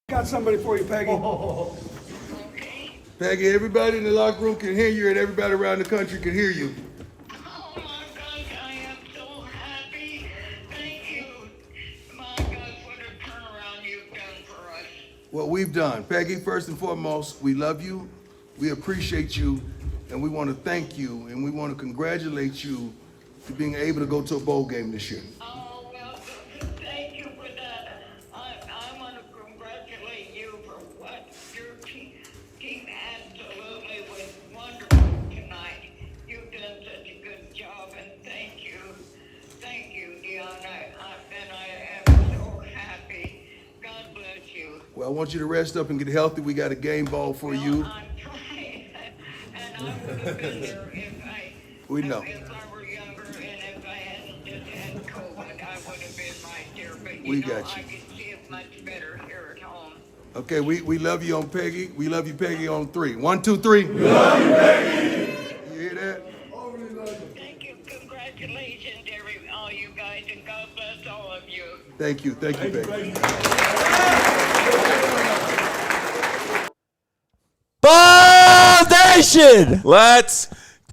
Got somebody for you, Peggy. Okay. Peggy, everybody in the locker room can hear you, and everybody around the country can hear you. Oh my God, I am so happy. Thank you. My God, what a turnaround you've done for us. What we've done. Peggy, first and foremost, we love you, we appreciate you, and we want to thank you, and we want to congratulate you for being able to go to a bowl game this year. Oh, well, thank you for that. I want to congratulate you for what your team absolutely was wonderful tonight. You've done such a good job, and thank you. Thank you, Dion. I am so happy. God bless you. Well, I want you to rest up and get healthy. We got a game ball for you. I'm trying, and I would have been there We know. if I were younger and if I hadn't just had COVID, I would have been right there. But We got you. I can see it much better here at home. Okay, we love you on Peggy. We love you, Peggy, on 3. 1, 2, 3. We love you, Peggy. You hear that? Thank you. Congratulations, all you guys, and God bless all of you. Thank you, Peggy. Foundation! Let's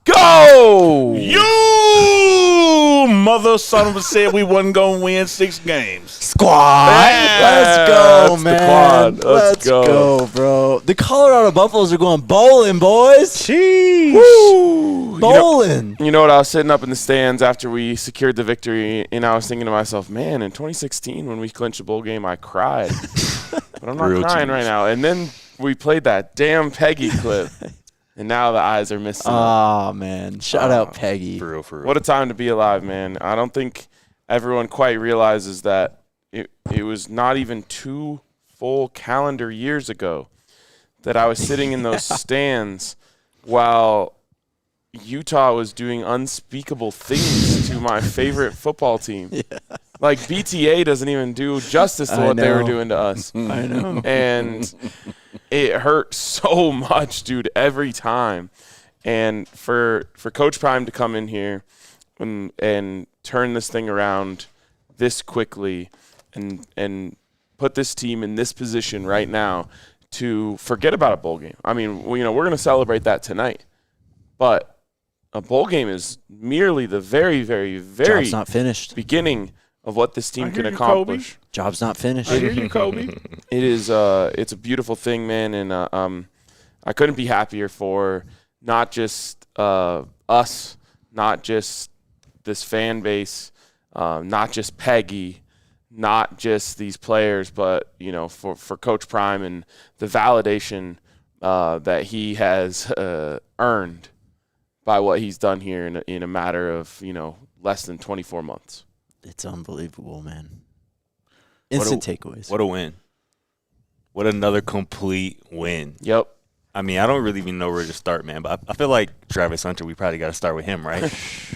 go! You mother son of a said we wasn't going to win 6 games. Squad! Let's go, That's the man. quad. Let's go, bro. The Colorado Buffaloes are going bowling, boys. Jeez. Woo! Bowling. You know what? I was sitting up in the stands after we secured the victory, and I was thinking to myself, man, in 2016 when we clinched the bowl game, I cried. But I'm not Real crying teams. right now. And then we played that damn Peggy clip, and now the eyes are missing. Oh, man. Shout out Peggy. For real. What a time to be alive, man. I don't think everyone quite realizes that it was not even 2 full calendar years ago that I was sitting in those stands while Utah was doing unspeakable things to my favorite football team. Yeah. Like, BTA doesn't even do justice to what they were doing to us. I know. And it hurt so much, dude, every time. And for Coach Prime to come in here and turn this thing around this quickly and put this team in this position right now to forget about a bowl game. I mean, we're going to celebrate that tonight. But a bowl game is merely the very, very, very Job's not finished. beginning of what this team can you, accomplish. Kobe. Job's not finished. I hear you, Kobe. It is it's a beautiful thing, man, and I couldn't be happier for not just us, not just this fan base, not just Peggy, not just these players, but for Coach Prime and the validation that he has earned by what he's done here in a matter of less than 24 months. It's unbelievable, man. Instant takeaways. What a win. What another complete win. Yep. I mean, I don't really even know where to start, man, but I feel like Travis Hunter, we probably got to start with him, right?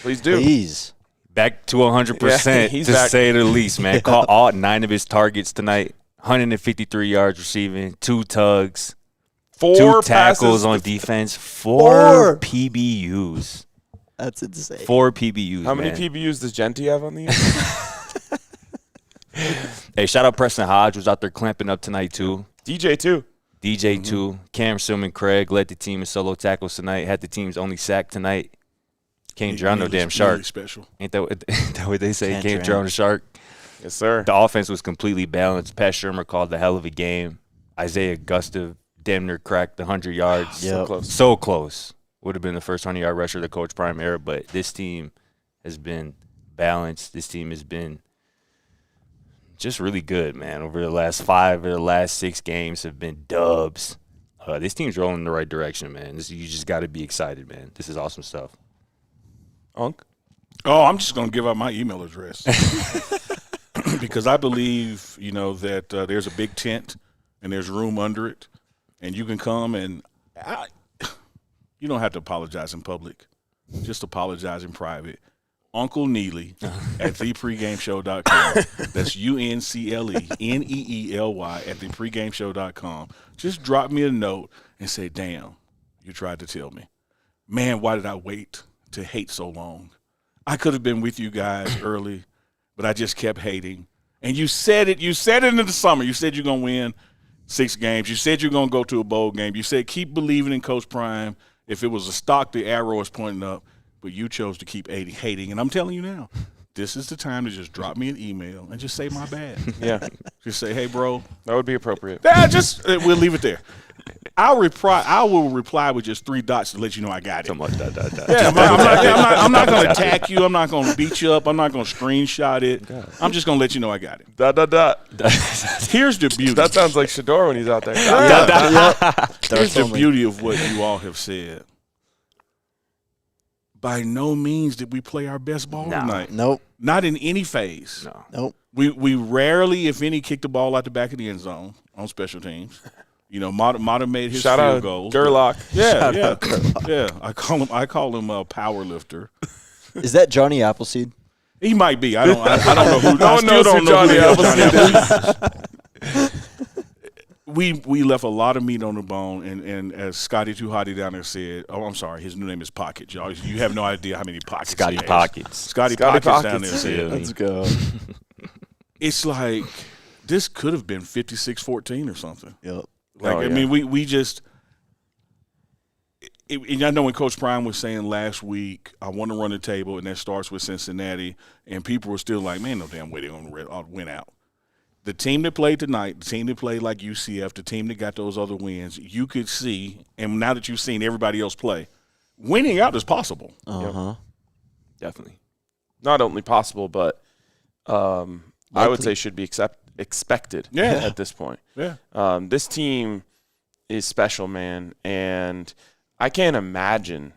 Please do. Please. Back to 100%, Yeah, he's to back. say the least, man. Caught all 9 of his targets tonight, 153 yards receiving, 2 tugs, 4 2 tackles passes on defense, 4 PBUs. That's insane. 4 PBUs, How many man. PBUs does Genty have on the year? Hey, shout out Preston Hodge, was out there clamping up tonight, too. DJ, too. DJ, too. Cam Silman Craig led the team in solo tackles tonight, had the team's only sack tonight. Can't drown no damn shark. Really special. Ain't that what they say? Can't Can't drown. drown a shark. Yes, sir. The offense was completely balanced. Pat Shermer called a hell of a game. Isaiah Gustav damn near cracked the 100 yards. So close. So close. Would have been the first 100-yard rusher of the Coach Prime era, but this team has been balanced. This team has been just really good, man. Over the last 5 or the last 6 games have been dubs. This team's rolling in the right direction, man. You just got to be excited, man. This is awesome stuff. Unc? Oh, I'm just going to give out my email address. Because I believe, that there's a big tent and there's room under it. And you can come and you don't have to apologize in public. Just apologize in private. Uncle Neely at thepregameshow.com. That's UNCLENEELY at thepregameshow.com. Just drop me a note and say, damn, you tried to tell me. Man, why did I wait to hate so long? I could have been with you guys early, but I just kept hating. And you said it in the summer. You said you're going to win 6 games. You said you're going to go to a bowl game. You said keep believing in Coach Prime. If it was a stock, the arrow is pointing up. But you chose to keep hating. And I'm telling you now, this is the time to just drop me an email and just say my bad. Yeah. Just say, hey, bro. That would be appropriate. We'll leave it there. I will reply with just 3 dots to let you know I got it. Something like that. Yeah, I'm not going to attack you. I'm not going to beat you up. I'm not going to screenshot it. I'm just going to let you know I got it. ... Here's the beauty. That sounds like Shador when he's out there. Here's the beauty of what you all have said. By no means did we play our best ball tonight. Nope. Not in any phase. No. Nope. We rarely, if any, kicked the ball out the back of the end zone on special teams. You know, Mata made his field goals. Gerlach. Yeah. I call him a power lifter. Is that Johnny Appleseed? He might be. I don't know who. No one knows who Johnny Appleseed is. We left a lot of meat on the bone, and as Scotty Too Hotty down there said, I'm sorry, his new name is Pocket, y'all. You have no idea how many pockets. Scotty he has. Pockets. Scotty Pockets down there Yeah. said. Let's go. It's like this could have been 56-14 or something. Yep. Like Oh, I yeah. mean, we just. And I know when Coach Prime was saying last week, I want to run the table, and that starts with Cincinnati, and people were still like, man, no damn way they're going to win out. The team that played tonight, the team that played like UCF, the team that got those other wins, you could see, and now that you've seen everybody else play, winning out is possible. Uh-huh. Definitely. Not only possible, but I would say should be expected at this point. Yeah. This team is special, man, and I can't imagine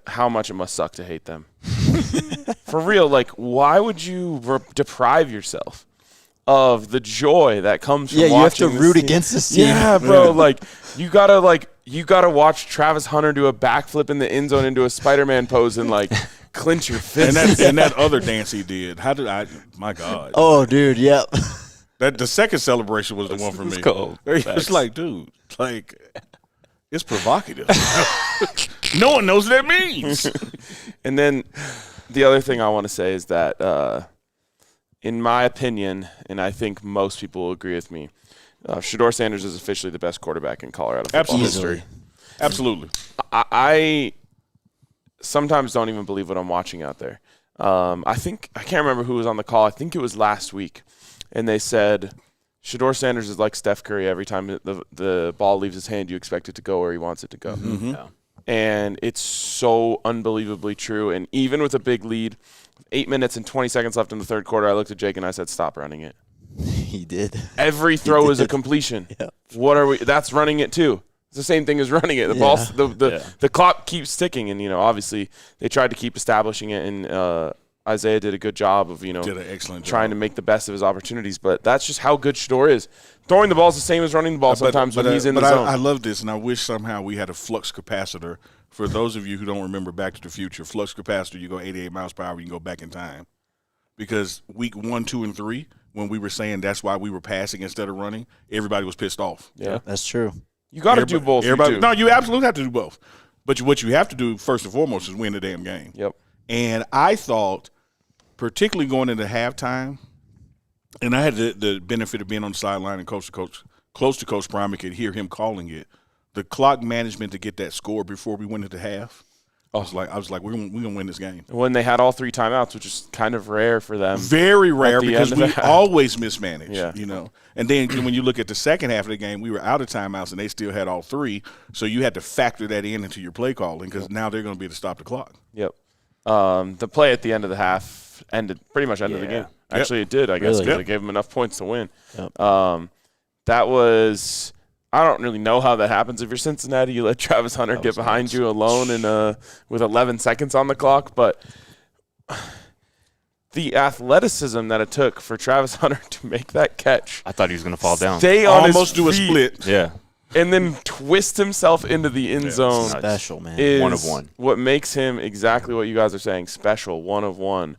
how much it must suck to hate them. For real, like, why would you deprive yourself of the joy that comes from watching you have to this root team? against this team. Yeah, bro. Like you gotta watch Travis Hunter do a backflip in the end zone into a Spider-Man pose and like clench your fist. And that other dance he did, my God. Oh, dude, yep. The second celebration was the one for me. cold. It's like, dude, like, it's provocative. No one knows what that means. And then the other thing I want to say is that, in my opinion, and I think most people will agree with me, Shador Sanders is officially the best quarterback in Colorado football history. Absolutely. I sometimes don't even believe what I'm watching out there. I can't remember who was on the call. I think it was last week, and they said Shador Sanders is like Steph Curry. Every time the ball leaves his hand, you expect it to go where he wants it to go. Mm-hmm. Yeah. And it's so unbelievably true. And even with a big lead, 8 minutes and 20 seconds left in the third quarter, I looked at Jake and I said, stop running it. He did. Every throw is a completion. Yeah. What are we? That's running it too. It's the same thing as running it. The clock keeps ticking, and obviously they tried to keep establishing it, and Isaiah did a good job of did an excellent job trying to make the best of his opportunities. But that's just how good Shador is. Throwing the ball is the same as running the ball sometimes when he's in the zone. I love this, and I wish somehow we had a flux capacitor. For those of you who don't remember Back to the Future, flux capacitor, you go 88 miles per hour, you can go back in time. Because week 1, 2, and 3, when we were saying that's why we were passing instead of running, everybody was pissed off. Yeah, That's true. you got to do both. No, you absolutely have to do both. But what you have to do first and foremost is win the damn game. Yep. And I thought, particularly going into halftime, and I had the benefit of being on the sideline and close to Coach Prime, and could hear him calling it. The clock management to get that score before we went into half. I was like, we're gonna win this game. When they had all 3 timeouts, which is kind of rare for them. Very rare because we half. always mismanage. Yeah. And then when you look at the second half of the game, we were out of timeouts and they still had all 3. So you had to factor that into your play calling because now they're going to be able to stop the clock. Yep. The play at the end of the half pretty much ended the game. Actually, it did, I guess, because they gave them enough points to win. Yep. That was – I don't really know how that happens. If you're Cincinnati, you let Travis Hunter get behind you alone and with 11 seconds on the clock. But the athleticism that it took for Travis Hunter to make that catch. I thought he was going to fall down. Stay on Almost his do a feet, split. Yeah. and then twist himself into the end zone. Special, man. Is one of one. What makes him exactly what you guys are saying, special, one of one.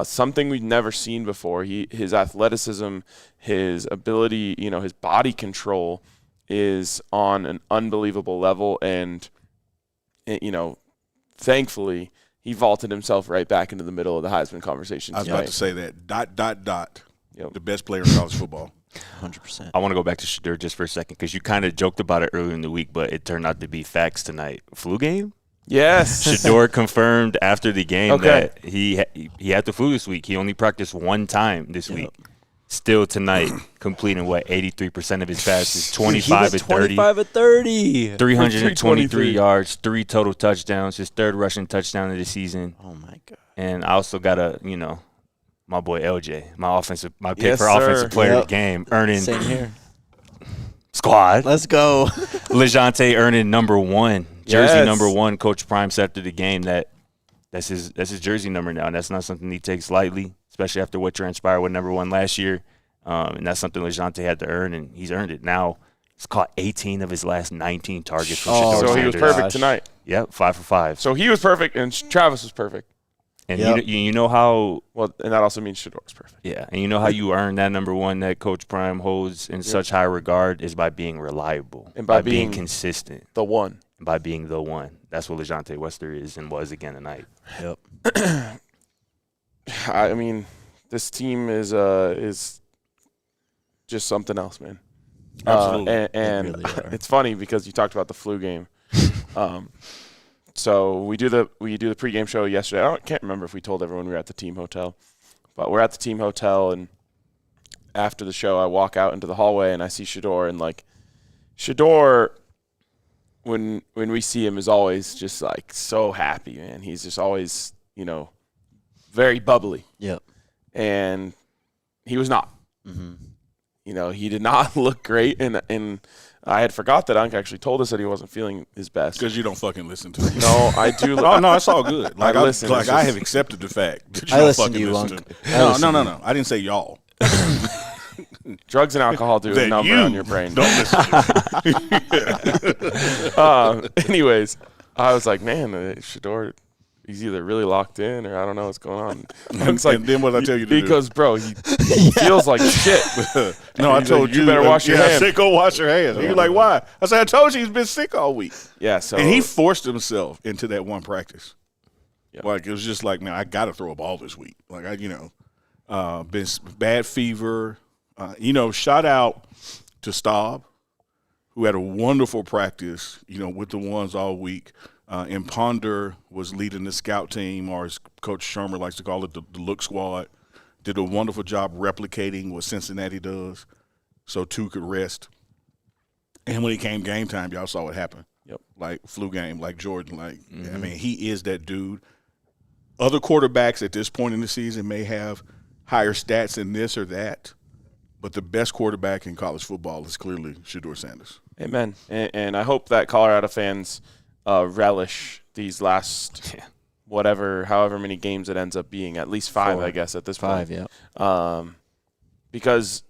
Something we've never seen before. His athleticism, his ability, his body control is on an unbelievable level, and thankfully he vaulted himself right back into the middle of the Heisman conversation. I was about to say that. ... Yep. The best player in college football. 100%. I want to go back to Shedeur just for a second because you kind of joked about it earlier in the week, but it turned out to be facts tonight. Flu game? Yes. Shedeur confirmed after the game Okay. that he had the flu this week. He only practiced one time this week. Still tonight, completing 83% of his passes, 25 of 30. 25 of 30. 323 yards, 3 total touchdowns, his 3rd rushing touchdown of the season. Oh, my God. And I also got my boy LJ, my pick Yes, for sir. offensive player of the game, earning Same here. squad. Let's go. LeJounte earning number 1, jersey Yes. number 1. Coach Prime said after the game that's his jersey number now, and that's not something he takes lightly, especially after what transpired with number 1 last year. And that's something LeJounte had to earn, and he's earned it. Now he's caught 18 of his last 19 targets from Shedeur So he Sanders. was perfect tonight. Yep, 5 for 5. So he was perfect, and Travis was perfect. And Yep. you know how And that also means Shedeur was perfect. Yeah, and you know how you earn that number 1 that Coach Prime holds in such high regard is by being reliable And by being being consistent, The one. and by being the one. That's what LeJounte Wester is and was again tonight. Yep. I mean, this team is just something else, man. Absolutely. And They really are. it's funny because you talked about the flu game. So we do the pregame show yesterday. I can't remember if we told everyone we were at the team hotel, but we're at the team hotel, and after the show, I walk out into the hallway and I see Shedeur, and like Shedeur, when we see him, is always just like so happy, man. He's just always, very bubbly, Yep. and he was not. Mm-hmm. He did not look great, and I had forgot that Unc actually told us that he wasn't feeling his best. Because you don't fucking listen to me. No, I do. Oh, no, it's all good. Like, I listen, it's I just- have accepted the fact that you I don't listen to fucking you, listen Unc. to me. I No, listen to no. I didn't say y'all. Drugs and alcohol do a That number you on your brain. don't listen to me. Anyways, I was like, man, Shedeur, he's either really locked in or I don't know what's going on. And it's like, And then what did I tell you to do? because, bro, he feels like shit. No, I He's told like, you better wash your I hands. said, go wash your hands. You're like, why? I said, I told you he's been sick all week. Yeah, so And he forced himself into that one practice. Yeah. Like, it was just like, man, I got to throw a ball this week. Like, been bad fever. Shout out to Staub, who had a wonderful practice, with the ones all week. And Ponder was leading the scout team, or as Coach Shermer likes to call it, the look squad. Did a wonderful job replicating what Cincinnati does so two could rest. And when it came game time, y'all saw what happened. Yep. Like flu game, like Jordan. I mean, he is that dude. Other quarterbacks at this point in the season may have higher stats in this or that, but the best quarterback in college football is clearly Shedeur Sanders. amen. And I hope that Colorado fans relish these last however many games it ends up being, at least 5, 4. I guess, at this point. 5, yeah. Because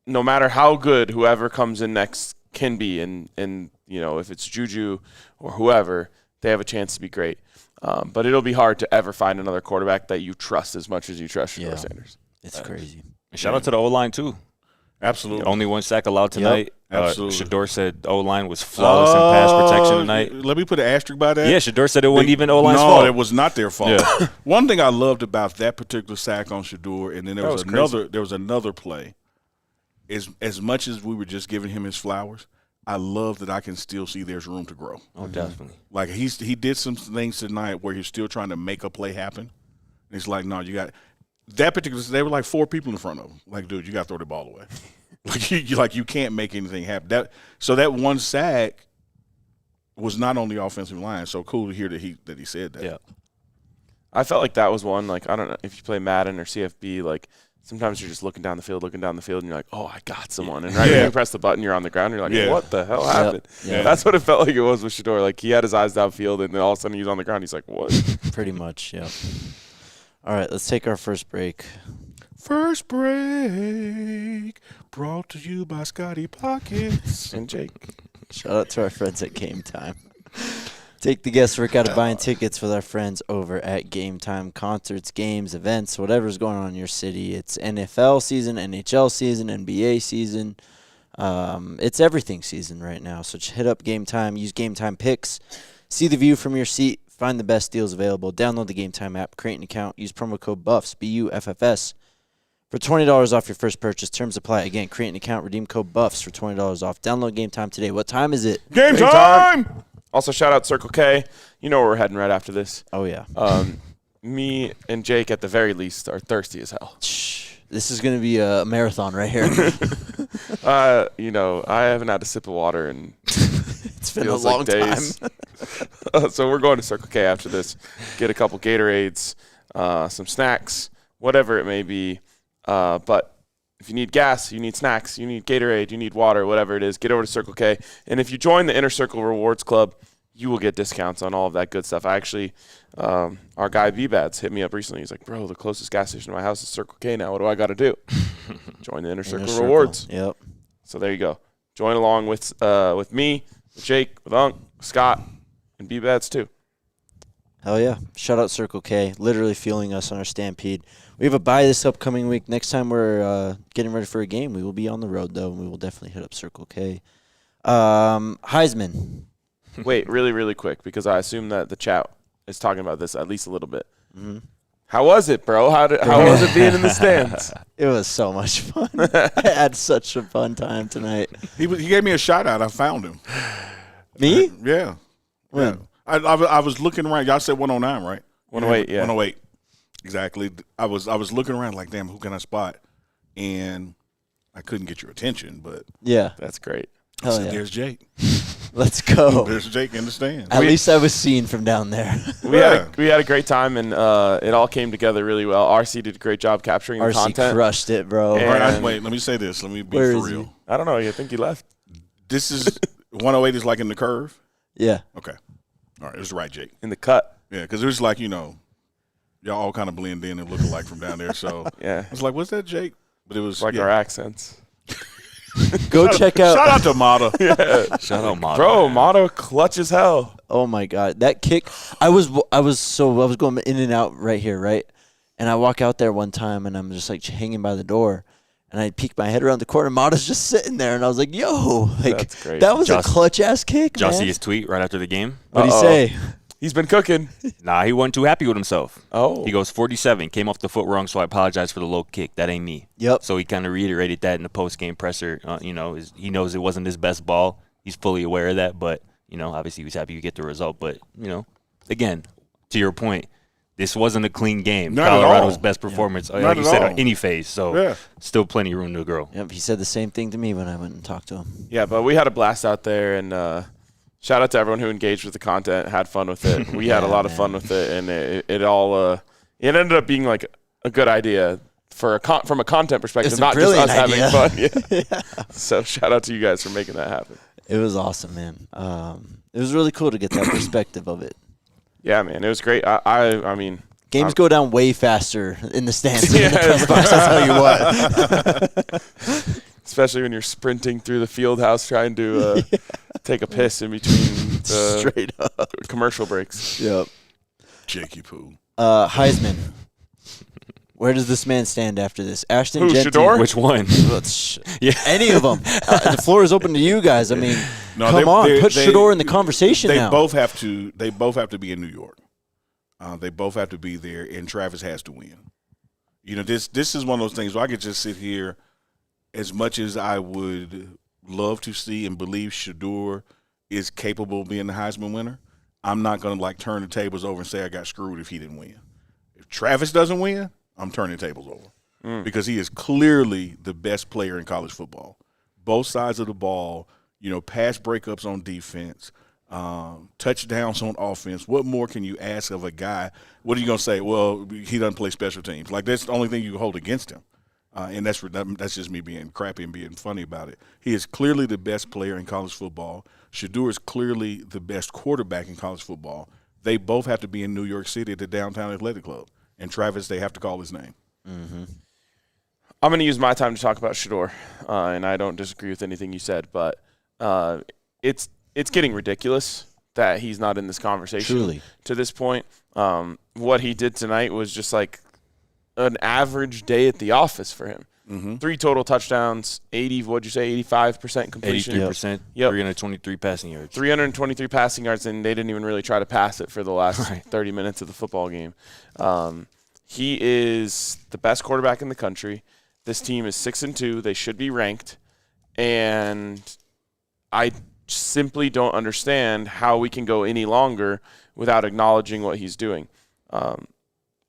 no matter how good whoever comes in next can be, and if it's Juju or whoever, they have a chance to be great. But it'll be hard to ever find another quarterback that you trust as much as you trust Shedeur Sanders. It's crazy. And shout out to the O-line, too. Absolutely. Only 1 sack allowed tonight. absolutely. Shedeur said the O-line was flawless in pass protection tonight. Let me put an asterisk by that. Yeah, Shedeur said it wasn't even O-line's no, fault. it was not their fault. Yeah. One thing I loved about that particular sack on Shedeur, and then there was crazy. another play. Is as much as we were just giving him his flowers, I love that I can still see there's room to grow. Oh, definitely. Like he did some things tonight where he's still trying to make a play happen. And it's like, no, you got that particular. They were like 4 people in front of him. Like, dude, you got to throw the ball away. you can't make anything happen. That one sack was not on the offensive line. So cool to hear that he said that. Yeah. I felt like that was one, like, I don't know if you play Madden or CFB, like, sometimes you're just looking down the field, and you're like, oh, I got someone. And when you press the button, you're on the ground, and you're like, what the hell happened? Yeah. That's what it felt like it was with Shedeur. Like, he had his eyes downfield, and then all of a sudden he's on the ground. He's like, what? Pretty much, yeah. All right, let's take our first break. First break brought to you by Scotty Pockets. And Jake. Shout out to our friends at Game Time. Take the guesswork out of buying tickets with our friends over at Game Time. Concerts, games, events, whatever's going on in your city. It's NFL season, NHL season, NBA season. It's everything season right now. So just hit up Game Time. Use Game Time picks. See the view from your seat. Find the best deals available. Download the Game Time app. Create an account. Use promo code BUFFS, BUFFS, For $20 off your first purchase, terms apply. Again, create an account, redeem code BUFFS for $20 off. Download Game Time today. What time is it? Game time! Also, shout out Circle K. You know where we're heading right after this. Oh, yeah. Me and Jake, at the very least, are thirsty as hell. Shh. This is going to be a marathon right here. You know, I haven't had a sip of water in It's been a feels long like days. So we're going to Circle K after this. Get a couple Gatorades, some snacks, whatever it may be. But if you need gas, you need snacks, you need Gatorade, you need water, whatever it is, get over to Circle K. And if you join the Inner Circle Rewards Club, you will get discounts on all of that good stuff. I actually, our guy B-Bads hit me up recently. He's like, bro, the closest gas station to my house is Circle K now. What do I got to do? Join the Inner Circle Rewards. Yep. So there you go. Join along with me, with Jake, with Unc, Scott, and B-Bads too. Hell yeah. Shout out Circle K. Literally fueling us on our stampede. We have a bye this upcoming week. Next time we're getting ready for a game, we will be on the road, though, and we will definitely hit up Circle K. Heisman. Wait, really, really quick, because I assume that the chat is talking about this at least a little bit. Mm-hmm. How was it, bro? How was it being in the stands? It was so much fun. I had such a fun time tonight. He gave me a shout out. I found him. Me? Yeah. When? Yeah. I was looking around. Y'all said 109, right? 108, yeah. 108. Exactly. I was looking around like, damn, who can I spot? And I couldn't get your attention, but Yeah. That's great. I Hell said, yeah. there's Jake. Let's go. There's Jake in the stand. At least I was seen from down there. We had a great time, and it all came together really well. RC did a great job capturing the RC content. crushed it, bro. And- All right, wait, let me say this. Let me be Where for is he? real. I don't know. I think he left. This is 108 is like in the curve. Yeah. Okay. All right, it was right, Jake. In the cut. Yeah, because it was like, y'all all kind of blend in and look alike from down there. So Yeah. I was like, what's that, Jake? But it was Like yeah. our accents. Go check out. Shout out to Mata. Shout out, Mata. Bro, Motto clutch as hell. Oh my God, that kick! I was going in and out right here, right? And I walk out there one time, and I'm just like hanging by the door, and I peek my head around the corner. Mata's just sitting there, and I was like, "Yo, like That's great. that was Josh- a clutch ass kick, Did y'all man." see his tweet right after the game? What'd he Uh-oh. say? He's been cooking. Nah, he wasn't too happy with himself. Oh. He goes 47, came off the foot wrong, so I apologize for the low kick. That ain't me. Yep. So he kind of reiterated that in the post-game presser. He knows it wasn't his best ball. He's fully aware of that, but, obviously he was happy to get the result. But, again, to your point, this wasn't a clean game. Not at all. Colorado's best performance, Not like you at said, all. on any phase. So Yeah. still plenty of room to grow. Yep, he said the same thing to me when I went and talked to him. Yeah, but we had a blast out there, and shout out to everyone who engaged with the content, had fun with it. We had a lot of fun with it, and it all it ended up being like a good idea from a content perspective, It's a not just brilliant us idea. having fun. Yeah. So shout out to you guys for making that happen. It was awesome, man. It was really cool to get that perspective of it. Yeah, man, it was great. I mean, Games go down way faster in the stands than in the press box. I'll tell you what. especially when you're sprinting through the field house trying to take a piss in between the Straight up. commercial breaks. Yep. Jakey Poo. Heisman. Where does this man stand after this? Ashton Who, Genty. Shador? Which one? Yeah. Any of them. The floor is open to you guys. I mean, No, come on. Put Shador in the conversation They now. both have to be in New York. They both have to be there, and Travis has to win. This is one of those things where I could just sit here. As much as I would love to see and believe Shador is capable of being the Heisman winner, I'm not going to turn the tables over and say I got screwed if he didn't win. If Travis doesn't win, I'm turning the tables over because he is clearly the best player in college football. Both sides of the ball, pass breakups on defense, touchdowns on offense. What more can you ask of a guy? What are you going to say? Well, he doesn't play special teams. That's the only thing you can hold against him. And that's just me being crappy and being funny about it. He is clearly the best player in college football. Shador is clearly the best quarterback in college football. They both have to be in New York City at the Downtown Athletic Club. And Travis, they have to call his name. Mm-hmm. I'm going to use my time to talk about Shador, and I don't disagree with anything you said, but it's getting ridiculous that he's not in this conversation. Truly. To this point. What he did tonight was just like an average day at the office for him. Mm-hmm. 3 total touchdowns, 85% completion. 83%, Yep. 323 passing yards. 323 passing yards, and they didn't even really try to pass it for the last 30 minutes of the football game. He is the best quarterback in the country. This team is 6-2. They should be ranked. And I simply don't understand how we can go any longer without acknowledging what he's doing.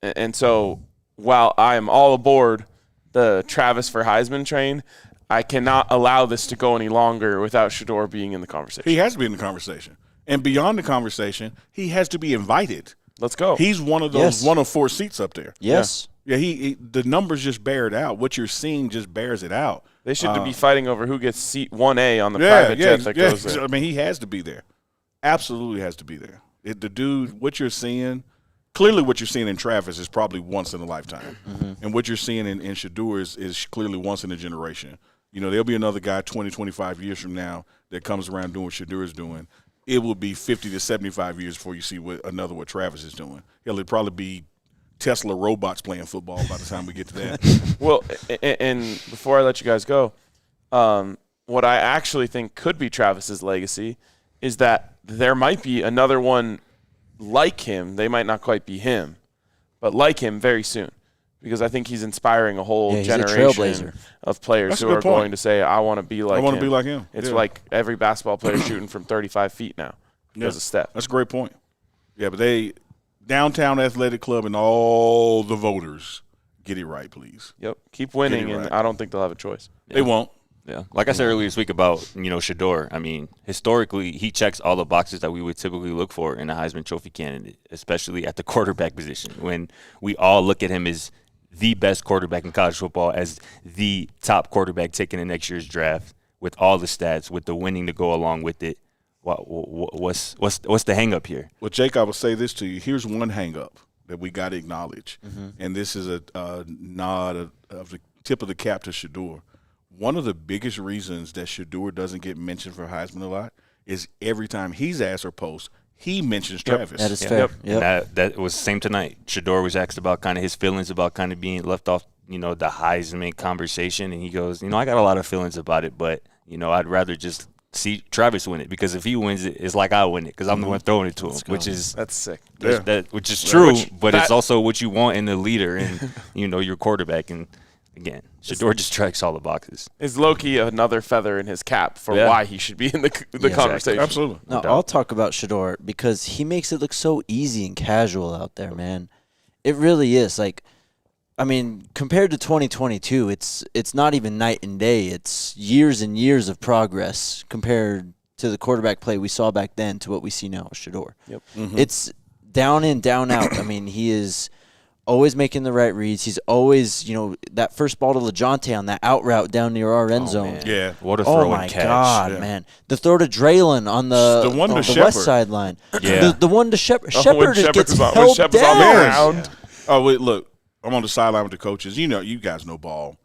And so while I am all aboard the Travis for Heisman train, I cannot allow this to go any longer without Shedeur being in the conversation. He has to be in the conversation. And beyond the conversation, he has to be invited. Let's go. He's one of those 1 of 4 seats up there. Yes. Yeah, he the numbers just bear it out. What you're seeing just bears it out. They should be fighting over who gets seat 1A on the private jet that goes there. I mean, he has to be there. Absolutely has to be there. The dude, what you're seeing, clearly what you're seeing in Travis is probably once in a lifetime. Mm-hmm. And what you're seeing in Shedeur is clearly once in a generation. You know, there'll be another guy 20, 25 years from now that comes around doing what Shedeur is doing. It will be 50 to 75 years before you see what Travis is doing. It'll probably be Tesla robots playing football by the time we get to that. Well, and before I let you guys go, what I actually think could be Travis's legacy is that there might be another one like him. They might not quite be him, but like him very soon. Because I think he's inspiring a whole generation of players who are going to say, I want to be like him. I want to be like him. It's like every basketball player shooting from 35 feet now because of Steph. That's a great point. Yeah, but Downtown Athletic Club and all the voters, get it right, please. Yep. Keep winning, and I don't think they'll have a choice. They won't. Yeah. Like I said earlier this week about, Shedeur, I mean, historically, he checks all the boxes that we would typically look for in a Heisman Trophy candidate, especially at the quarterback position, when we all look at him as the best quarterback in college football, as the top quarterback taken in next year's draft, with all the stats, with the winning to go along with it. What's the hang-up here? Well, Jake, I will say this to you. Here's one hang-up that we got to acknowledge, and this is a nod of the tip of the cap to Shedeur. One of the biggest reasons that Shedeur doesn't get mentioned for Heisman a lot is every time he's asked or post, he mentions Travis. That is fair. Yep. That was the same tonight. Shedeur was asked about kind of his feelings about kind of being left off, the Heisman conversation, and he goes, I got a lot of feelings about it, but, I'd rather just see Travis win it, because if he wins it, it's like I win it because I'm the one throwing it to him, that's sick. Which is true, but it's also what you want in the leader and, your quarterback. And, again, Shedeur just checks all the boxes. Is low-key another feather in his cap for why he should be in the conversation. Exactly. Absolutely. No, I'll talk about Shedeur because he makes it look so easy and casual out there, man. It really is. Compared to 2022, it's not even night and day. It's years and years of progress compared to the quarterback play we saw back then to what we see now with Shedeur. Yep. Mm-hmm. It's down in, down out. He is always making the right reads. He's always, that first ball to LeJontay on that out route down near our end zone. Man. Yeah. What a throw my and catch. God, man. The throw to Draylon on the west sideline. Yeah. The one to Shepard. When Shepard gets held Shepard's on the down. ground. Oh, wait, look. I'm on the sideline with the coaches. You guys know ball.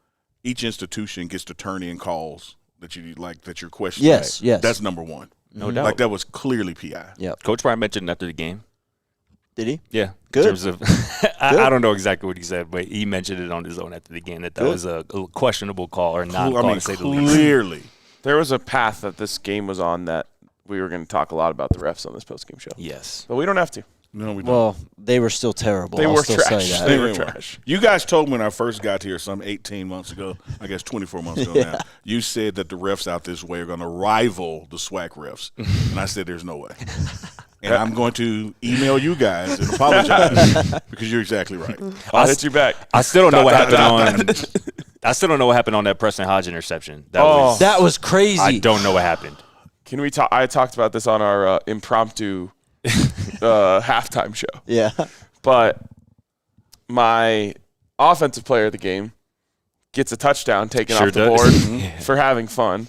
Each institution gets to turn in calls that you're questioning. Yes. That's number one. No doubt. That was clearly PI. Yep. Coach Prime mentioned after the game. Did he? Yeah. Good. In terms of, I don't know exactly what he said, but he mentioned it on his own after the game that was a questionable call or not call, to say the least. Clearly. There was a path that this game was on that we were going to talk a lot about the refs on this postgame show. Yes. But we don't have to. No, we don't. Well, they were still terrible. They I'll were still trash. say that. They were trash. You guys told me when I first got here some 18 months ago, I guess 24 months ago now, you said that the refs out this way are going to rival the SWAC refs. And I said there's no way. And I'm going to email you guys and apologize because you're exactly right. I'll hit you back. I still don't know what happened on I still don't know what happened on that Preston Hodge interception. That was crazy. I don't know what happened. Can we talk? I talked about this on our impromptu halftime show. Yeah. But my offensive player of the game gets a touchdown taken off the board for having fun.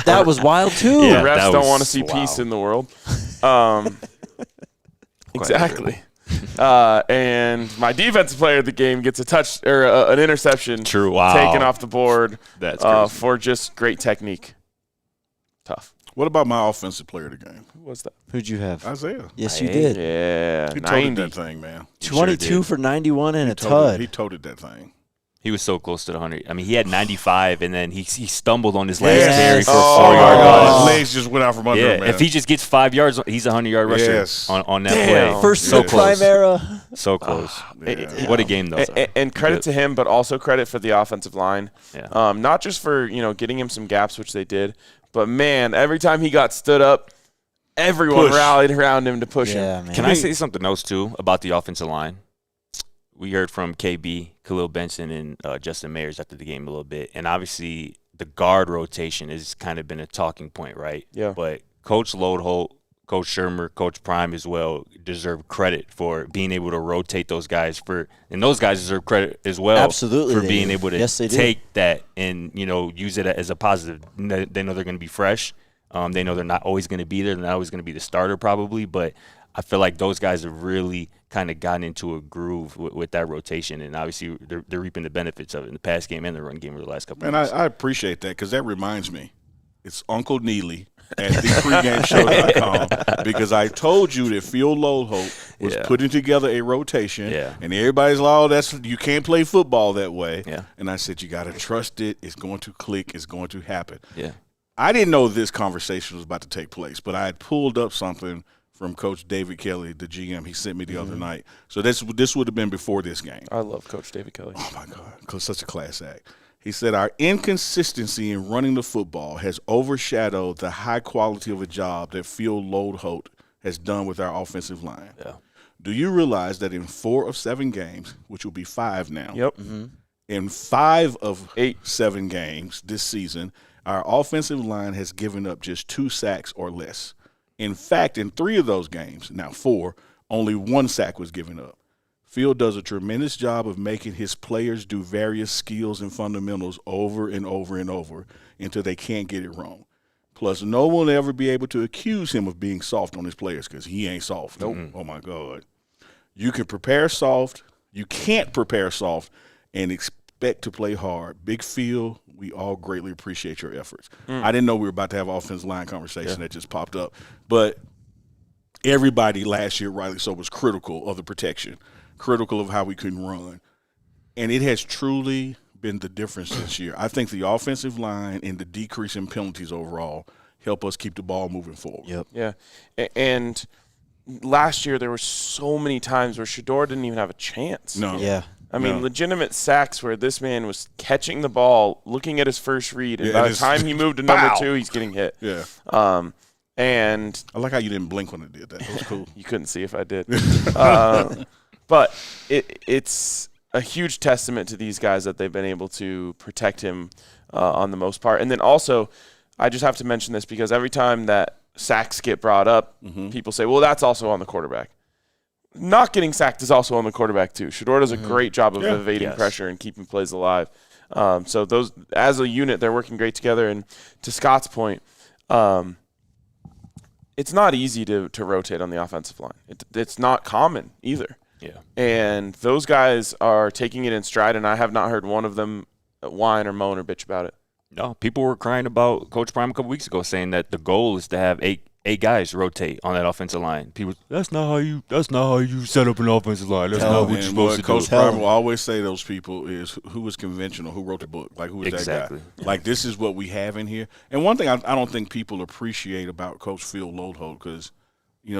That was wild, too. Yeah, the refs that don't was want to see wild. peace in the world. Exactly. And my defensive player of the game gets an interception taken off the board. That's crazy. For just great technique. Tough. What about my offensive player of the game? Who was that? Who'd you have? Isaiah. Yes, you did. Yeah, He 90. toted that thing, man. 22 for 91 and a tud. He toted that thing. He was so close to the 100. I mean, he had 95, and then he stumbled on his last carry for a Oh, 4-yard run. his legs just went out from under him, man. If he just gets 5 yards, he's a 100-yard rusher on that play. First so in the prime era. So close. What a game, though. And credit to him, but also credit for the offensive line. Yeah. Not just for getting him some gaps, which they did, but man, every time he got stood up, everyone rallied around him to push him. Man. Can I say something else too about the offensive line? We heard from KB, Khalil Benson, and Justin Mayers after the game a little bit, and obviously the guard rotation has kind of been a talking point, right? Yeah. But Coach Lodeholt, Coach Shermer, Coach Prime as well deserve credit for being able to rotate those guys and those guys deserve credit as well. Absolutely, for they being do. able to Yes, they do. take that and use it as a positive. They know they're going to be fresh. They know they're not always going to be there. They're not always going to be the starter probably, but I feel like those guys have really kind of gotten into a groove with that rotation, and obviously they're reaping the benefits of it in the pass game and the run game over the last couple of And years. I appreciate that because that reminds me. It's Uncle Neely at thepregameshow.com because I told you that Phil Lodeholt was putting together a rotation, and everybody's like, you can't play football that way. Yeah. And I said, you got to trust it. It's going to click. It's going to happen. Yeah. I didn't know this conversation was about to take place, but I had pulled up something from Coach David Kelly, the GM. He sent me the other night. So this would have been before this game. I love Coach David Kelly. Oh, my God. Such a class act. He said, our inconsistency in running the football has overshadowed the high quality of a job that Phil Lodeholt has done with our offensive line. Yeah. Do you realize that in 4 of 7 games, which will be 5 now, Yep. in 5 of 7 games this season, our offensive line has given up just 2 sacks or less. In fact, in 3 of those games, now 4, only 1 sack was given up. Phil does a tremendous job of making his players do various skills and fundamentals over and over and over until they can't get it wrong. Plus, no one will ever be able to accuse him of being soft on his players because he ain't soft. Nope. Oh, my God. You can prepare soft. You can't prepare soft and expect to play hard. Big Phil, we all greatly appreciate your efforts. I didn't know we were about to have an offensive line conversation that just popped up. But everybody last year, rightly so, was critical of the protection, critical of how we couldn't run. And it has truly been the difference this year. I think the offensive line and the decrease in penalties overall help us keep the ball moving forward. Yep. Yeah. And last year there were so many times where Shador didn't even have a chance. No. Yeah. I mean, legitimate sacks where this man was catching the ball, looking at his first read, and by the time he moved to number 2, he's getting hit. Yeah. And I like how you didn't blink when it did that. That was cool. you couldn't see if I did. But it's a huge testament to these guys that they've been able to protect him on the most part. And then also, I just have to mention this because every time that sacks get brought up, people say, well, that's also on the quarterback. Not getting sacked is also on the quarterback too. Shador does a great job of evading pressure and keeping plays alive. So those, as a unit, they're working great together. And to Scott's point, it's not easy to rotate on the offensive line. It's not common either. Yeah. And those guys are taking it in stride, and I have not heard one of them whine or moan or bitch about it. No, people were crying about Coach Prime a couple weeks ago, saying that the goal is to have eight guys rotate on that offensive line. People, that's not how you set up an offensive line. That's not what you're supposed to do. Coach Prime will always say to those people is who was conventional, who wrote the book, like who was Exactly. that guy. Like this is what we have in here. And one thing I don't think people appreciate about Coach Phil Lodeholt because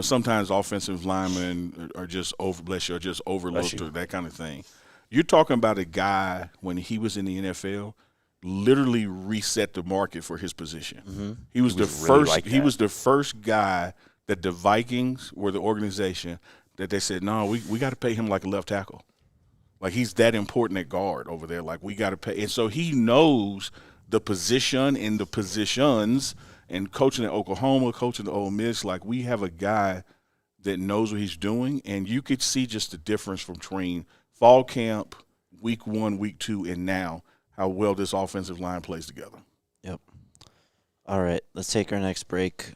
sometimes offensive linemen are just overlooked or that kind of thing. You're talking about a guy when he was in the NFL. Literally reset the market for his position. He was the first. like he that. was the first guy that the Vikings were the organization that they said, no, we got to pay him like a left tackle. Like he's that important at guard over there. Like we got to pay. And so he knows the position and the positions. And coaching at Oklahoma, coaching at Ole Miss, like we have a guy that knows what he's doing. And you could see just the difference between fall camp, week 1, week 2, and now. How well this offensive line plays together. Yep. All right, let's take our next break.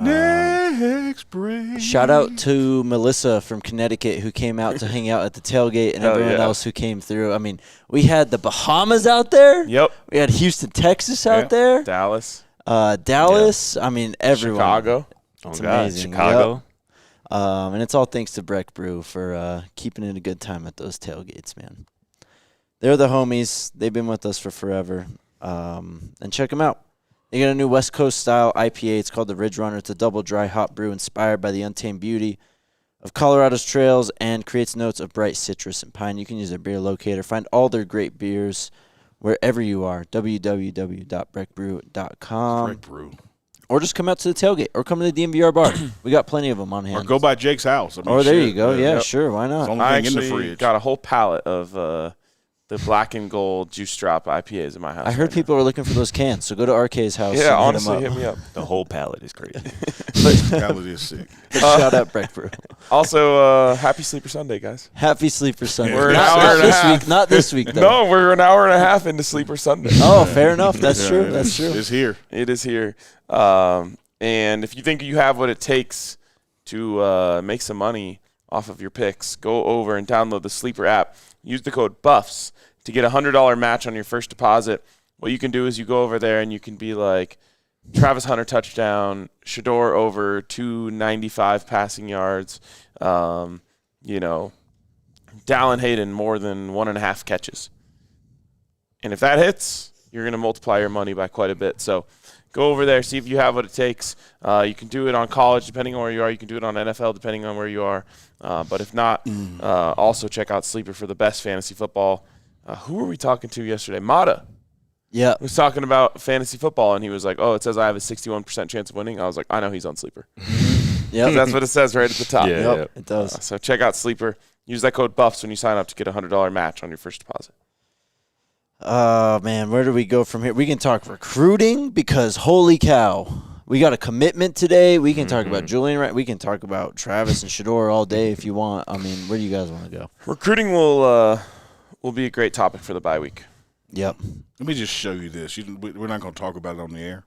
Next break. Shout out to Melissa from Connecticut who came out to hang out at the tailgate and everyone else who came through. I mean, we had the Bahamas out there. Yep. We had Houston, Texas out there. Dallas. Dallas. I mean, everyone. Chicago. It's God, amazing. Chicago. Yep. And it's all thanks to Breck Brew for keeping it a good time at those tailgates, man. They're the homies. They've been with us for forever. And check them out. They got a new West Coast style IPA. It's called the Ridge Runner. It's a double dry hop brew inspired by the untamed beauty of Colorado's trails and creates notes of bright citrus and pine. You can use their beer locator. Find all their great beers wherever you are. www.breckbrew.com. Breck Brew. Or just come out to the tailgate or come to the DNVR bar. We got plenty of them on hand. Or go by Jake's house. I mean, Oh, there shit, you go. Yeah, Yep. sure. Why It's not? the only I thing in the actually fridge. got a whole pallet of the black and gold juice drop IPAs in my house. I heard right people were looking for those cans, so go to RK's house. now. Yeah, and honestly, hit hit me up. The whole palette is crazy. That was just sick. Shout out Breck Brew. Also, happy Sleeper Sunday, guys. Happy Sleeper Sunday. We're an Not hour and a this half. week. Not this week, though. No, we're an hour and a half into Sleeper Sunday. Oh, fair enough. That's Yeah, true. That's true. It's here. It is here. And if you think you have what it takes to make some money off of your picks, go over and download the Sleeper app. Use the code BUFFS to get a $100 match on your first deposit. What you can do is you go over there and you can be like, Travis Hunter touchdown, Shador over 295 passing yards, Dallin Hayden more than 1.5 catches. And if that hits, you're going to multiply your money by quite a bit. So go over there, see if you have what it takes. You can do it on college, depending on where you are. You can do it on NFL, depending on where you are. But if not, also check out Sleeper for the best fantasy football. Who were we talking to yesterday? Mata Yeah. was talking about fantasy football, and he was like, oh, it says I have a 61% chance of winning. I was like, I know he's on Sleeper. Yep. That's what it says right at the top. Yeah. Yep. It does. So check out Sleeper. Use that code BUFFS when you sign up to get a $100 match on your first deposit. Oh, man. Where do we go from here? We can talk recruiting because, holy cow, we got a commitment today. We can talk about Julian. Right? We can talk about Travis and Shador all day if you want. I mean, where do you guys want to go? Recruiting will be a great topic for the bye week. Yep. Let me just show you this. We're not going to talk about it on the air.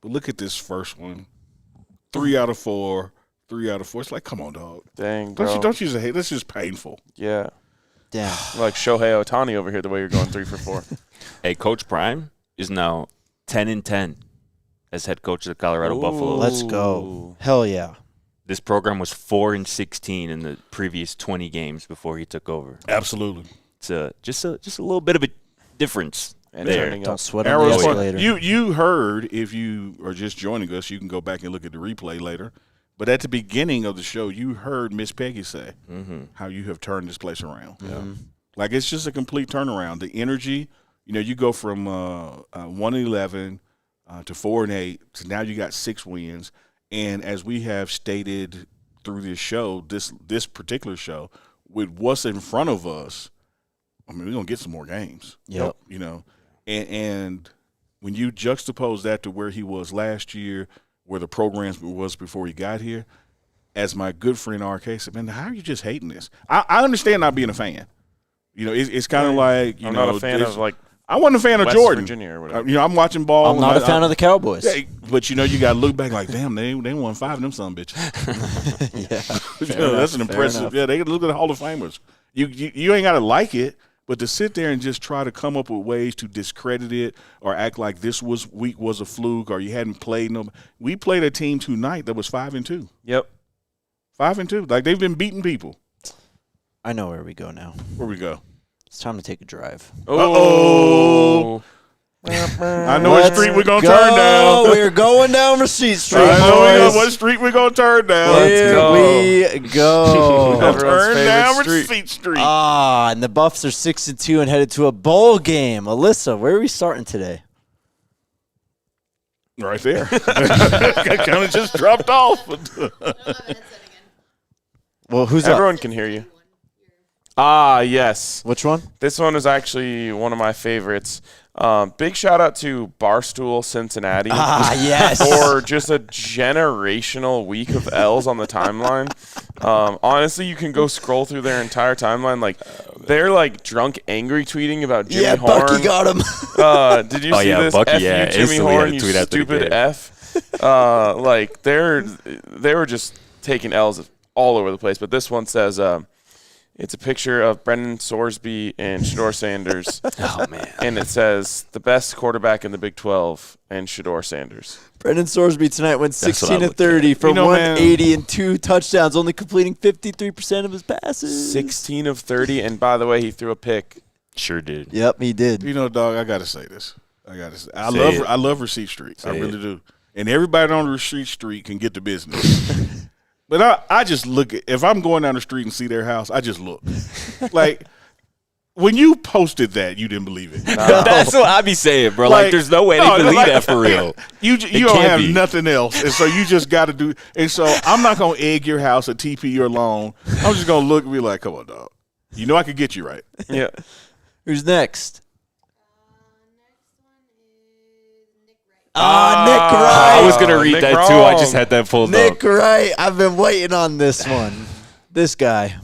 But look at this first one. 3 out of 4. 3 out of 4. It's like, come on, dog. Dang, bro. Don't use a hate. This is painful. Yeah. Damn. Like Shohei Ohtani over here, the way you're going 3 for 4. Hey, Coach Prime is now 10-10 as head coach of the Colorado Buffaloes. Let's go. Hell yeah. This program was 4-16 in the previous 20 games before he took over. Absolutely. It's just a little bit of a difference And there. turning Don't up. sweat on the Arrow's fun. escalator. You heard, if you are just joining us, you can go back and look at the replay later. But at the beginning of the show, you heard Miss Peggy say how you have turned this place around. Like, it's just a complete turnaround. The energy, you go from 1-11 to 4-8 to now you got 6 wins. And as we have stated through this show, this particular show, with what's in front of us, I mean, we're going to get some more games. Yep. And when you juxtapose that to where he was last year, where the program was before he got here, as my good friend RK said, man, how are you just hating this? I understand not being a fan. It's kind of like, I'm not a fan of, like, I wasn't a fan of West Jordan. Virginia or whatever. I'm watching ball. I'm not a fan of the Cowboys. Yeah, but you got to look back like, damn, they won 5 of them son bitches. That's an impressive. Yeah, they look at the Hall of Famers. You ain't got to like it, but to sit there and just try to come up with ways to discredit it or act like this week was a fluke or you hadn't played no. We played a team tonight that was 5-2. Yep. 5-2. Like, they've been beating people. I know where we go now. Where we go? It's time to take a drive. Oh. I know what street we're going to turn down. We're going down Receipt Street, I know boys. what street we're going to turn down. Here we go. Everyone's Turn favorite down street. Receipt Street. And the Buffs are 6-2 and headed to a bowl game. Alyssa, where are we starting today? Right there. Kind of just dropped off. Well, who's up? Everyone can hear you. Ah, yes. Which one? This one is actually one of my favorites. Big shout out to Barstool Cincinnati. Yes. For just a generational week of L's on the timeline. Honestly, you can go scroll through their entire timeline. Like, they're like drunk, angry tweeting about Jimmy Horn. Bucky got him. Did you see yeah, this? Bucky, F yeah, you, Jimmy instantly had Horn, a you tweet after the stupid game. F. Like, they were just taking L's all over the place. But this one says, it's a picture of Brendan Sorsby and Shador Sanders. Oh, man. And it says, the best quarterback in the Big 12 and Shador Sanders. Brendan Sorsby tonight went That's what I 16 of looked 30 for man. 180 and 2 touchdowns, only completing 53% of his passes. 16 of 30. And by the way, he threw a pick Sure did. Yep, he did. You know, dog, I got to say this. I Say love Receipt Street. I really it. do. And everybody on Receipt Street can get the business. But I just look at, if I'm going down the street and see their house, I just look. Like, when you posted that, you didn't believe it. That's what I be saying, bro. Like, there's no way they believe that for real. You don't can't have be. nothing else, and so you just got to do. And so I'm not gonna egg your house or TP your loan. I'm just gonna look and be like, "Come on, dog. You know I could get you right." Yeah. Who's next? Next one is Nick Wright. Nick Wright. I was gonna read Nick that too. I Wrong. just had that pulled Nick up. Wright. I've been waiting on this one. This guy.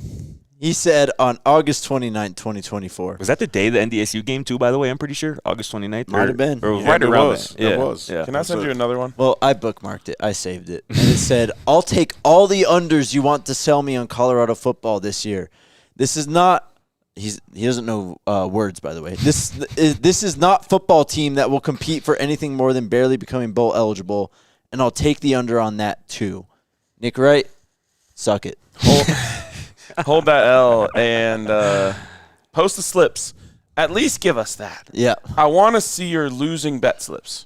He said on August 29th, 2024. Was that the day of the NDSU game too? By the way, I'm pretty sure August 29th. Might have been. Or Yeah, right it around was. then. It Yeah. was. Yeah. Can I send you another one? Well, I bookmarked it. I saved it. And it said, I'll take all the unders you want to sell me on Colorado football this year. This is not – he doesn't know words, by the way. This is not football team that will compete for anything more than barely becoming bowl eligible, and I'll take the under on that too. Nick Wright, suck it. Hold that L and post the slips. At least give us that. Yeah. I want to see your losing bet slips.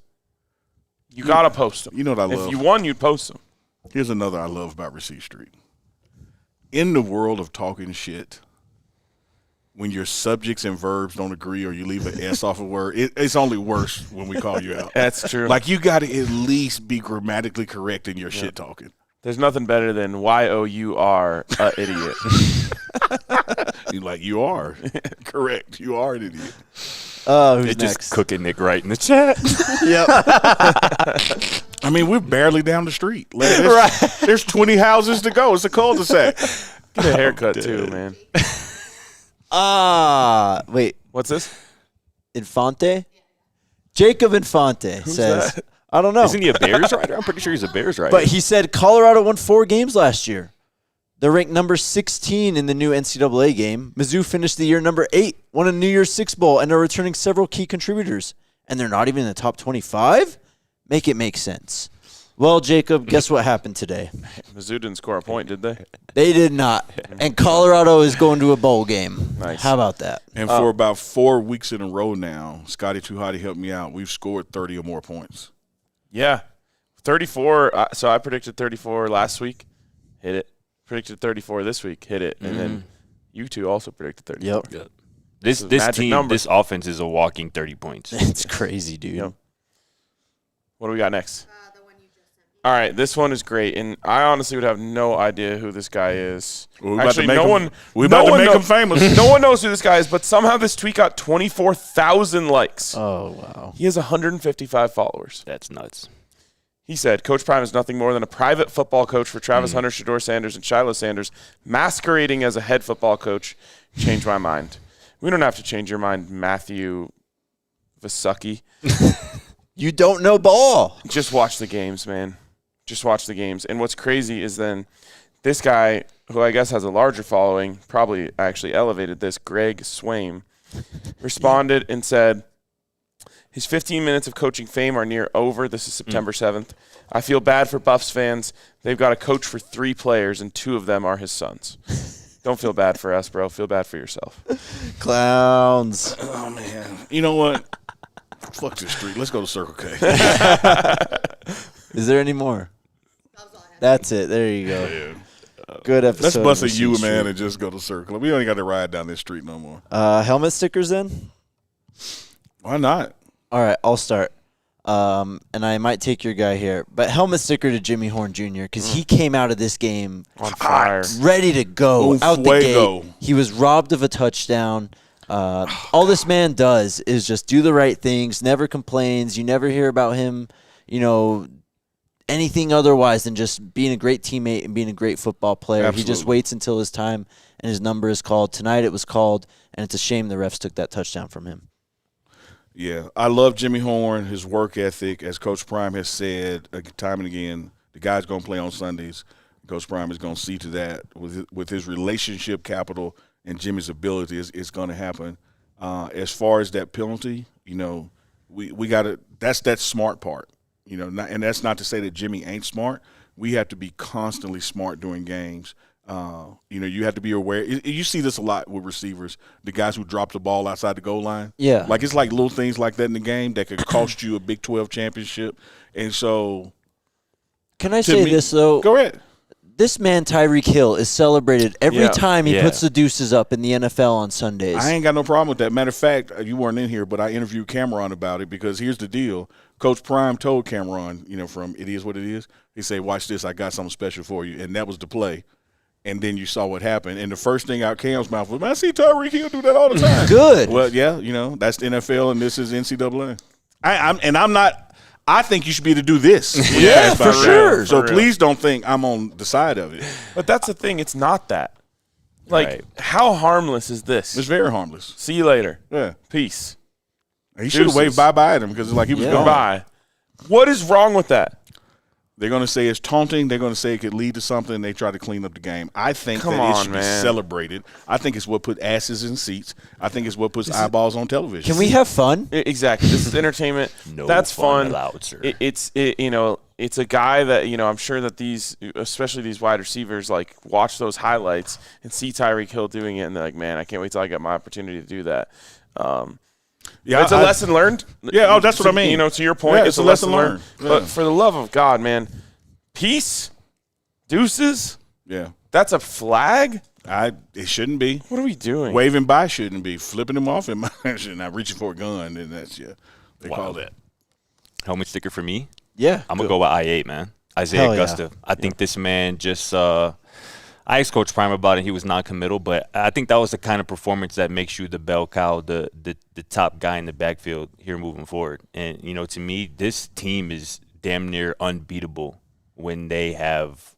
You got to post them. You know what I love? If you won, you'd post them. Here's another I love about Receipt Street. In the world of talking shit, when your subjects and verbs don't agree or you leave an S off a word, it's only worse when we call you out. That's true. Like, you got to at least be grammatically correct in your shit talking. There's nothing better than Y-O-U-R, idiot. You're like, you are. Correct. You are an idiot. Who's They next? just cooking Nick Wright in the chat. Yep. I mean, we're barely down the street. Like, there's 20 houses to go. It's a cul-de-sac. Get a haircut, too, man. Wait. What's this? Infante? Jacob Infante says, that? I don't know. Isn't he a Bears writer? I'm pretty sure he's a Bears writer. But he said Colorado won 4 games last year. They're ranked number 16 in the new NCAA game. Mizzou finished the year number 8, won a New Year's Six Bowl, and are returning several key contributors. And they're not even in the top 25? Make it make sense. Well, Jacob, guess what happened today? Mizzou didn't score a point, did they? They did not. And Colorado is going to a bowl game. Nice. How about that? And for about 4 weeks in a row now, Scotty Too Hotty helped me out. We've scored 30 or more points. Yeah. 34. So I predicted 34 last week. Hit it. Predicted 34 this week. Hit it. And then you two also predicted 34. Yep. This magic team, number. this offense is a walking 30 points. It's crazy, dude. Yep. What do we got next? The one you just sent me. All right, this one is great, and I honestly would have no idea who this guy is. Well, we're about to Actually, make no him- one. we're about no to one make know- him famous. No one knows who this guy is, but somehow this tweet got 24,000 likes. Oh, wow. He has 155 followers. That's nuts. He said, Coach Prime is nothing more than a private football coach for Travis Hunter, Shador Sanders, and Shiloh Sanders, masquerading as a head football coach. Changed my mind. We don't have to change your mind, Matthew Vasucky. You don't know ball. Just watch the games, man. Just watch the games. And what's crazy is then this guy, who I guess has a larger following, probably actually elevated this, Greg Swaim, responded and said, his 15 minutes of coaching fame are near over. This is September 7th. I feel bad for Buffs fans. They've got a coach for 3 players, and 2 of them are his sons. Don't feel bad for us, bro. Feel bad for yourself. Clowns. Oh, man. You know what? Fuck this street. Let's go to Circle K. Is there any more? That was all I had. That's it. There you go. Yeah. Good episode. Let's of bust a Receipt U, Street. man, and just go to Circle. We only got to ride down this street no more. Helmet stickers then? Why not? All right, I'll start. And I might take your guy here. But helmet sticker to Jimmy Horn Jr. because he came out of this game On fire. ready to go Un out the fuego. gate. He was robbed of a touchdown. All this man does is just do the right things, never complains. You never hear about him, anything otherwise than just being a great teammate and being a great football player. He just Absolutely. waits until his time and his number is called. Tonight it was called, and it's a shame the refs took that touchdown from him. Yeah, I love Jimmy Horn, his work ethic. As Coach Prime has said time and again, the guy's going to play on Sundays. Coach Prime is going to see to that with his relationship capital and Jimmy's ability. It's going to happen. As far as that penalty, we got to. That's that smart part. And that's not to say that Jimmy ain't smart. We have to be constantly smart during games. You have to be aware. You see this a lot with receivers, the guys who drop the ball outside the goal line. Yeah. Like it's like little things like that in the game that could cost you a Big 12 championship. And so, Can I say this, though? Go ahead. This man, Tyreek Hill, is celebrated every Yeah. time he Yeah. puts the deuces up in the NFL on Sundays. I ain't got no problem with that. Matter of fact, you weren't in here, but I interviewed Cameron about it because here's the deal. Coach Prime told Cameron, from It Is What It Is, he said, watch this, I got something special for you. And that was the play. And then you saw what happened. And the first thing out Cam's mouth was, man, I see Tyreek Hill do that all the time. Good. Well, yeah, that's the NFL and this is NCAA. I think you should be able to do this. Yeah, for sure. So For real. please don't think I'm on the side of it. But that's the thing. It's not that. Like, Right. how harmless is this? It's very harmless. See you later. Yeah. Peace. He should have waved bye-bye at him because it's like he was Yeah. gone. Goodbye. What is wrong with that? They're going to say it's taunting. They're going to say it could lead to something. They try to clean up the game. I think Come that it on, should man. be celebrated. I think it's what put asses in seats. I think it's what puts eyeballs on television. Can we have fun? Exactly. This is entertainment. No That's fun fun. allowed, sir. It's a guy that I'm sure that especially these wide receivers, like watch those highlights and see Tyreek Hill doing it, and they're like, man, I can't wait till I get my opportunity to do that. Yeah, It's a lesson learned. Yeah, that's what I mean. To your point, Yeah, it's a lesson learned. Yeah. But for the love of God, man, peace, deuces. Yeah. That's a flag. It shouldn't be. What are we doing? Waving by shouldn't be. Flipping him off and not reaching for a gun. And that's, they call that. Helmet sticker for me. Yeah. I'm gonna go with I8, man. Isaiah Hell yeah. Augusta. I think this man just. I asked Coach Prime about it. He was non-committal, but I think that was the kind of performance that makes you the bell cow, the top guy in the backfield here moving forward. And to me, this team is damn near unbeatable when they have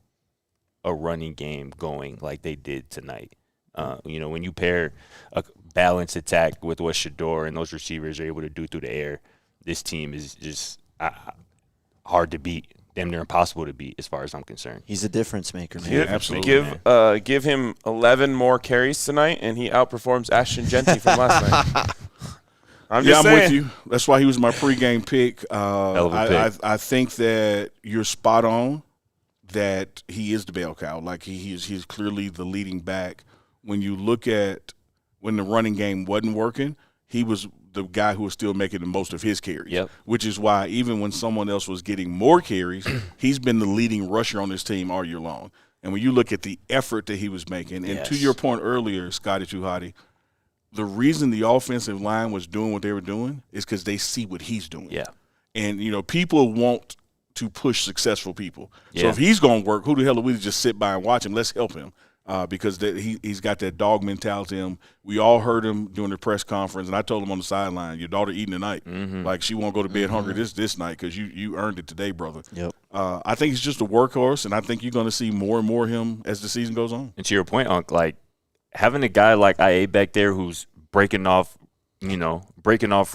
a running game going like they did tonight. When you pair a balanced attack with what Shador and those receivers are able to do through the air, this team is just hard to beat. Damn near impossible to beat as far as I'm concerned. He's a difference maker, man. Absolutely. Give him 11 more carries tonight, and he outperforms Ashton Genty from last night. I'm with you. That's why he was my pregame pick. Hell of a pick. I think that you're spot on that he is the bell cow. Like he's clearly the leading back. When you look at when the running game wasn't working, he was the guy who was still making the most of his carries. Yep. Which is why even when someone else was getting more carries, he's been the leading rusher on this team all year long. And when you look at the effort that he was making, and to your point earlier, Scotty Tuhati, the reason the offensive line was doing what they were doing is because they see what he's doing. Yeah. And, people want to push successful people. So Yeah. if he's going to work, who the hell are we to just sit by and watch him? Let's help him. Because he's got that dog mentality in him. We all heard him during the press conference, and I told him on the sideline, your daughter eating tonight. Mm-hmm. Like she won't go to bed hungry this night because you earned it today, brother. Yep. I think he's just a workhorse, and I think you're going to see more and more of him as the season goes on. And to your point, Unc, like having a guy like IA back there who's breaking off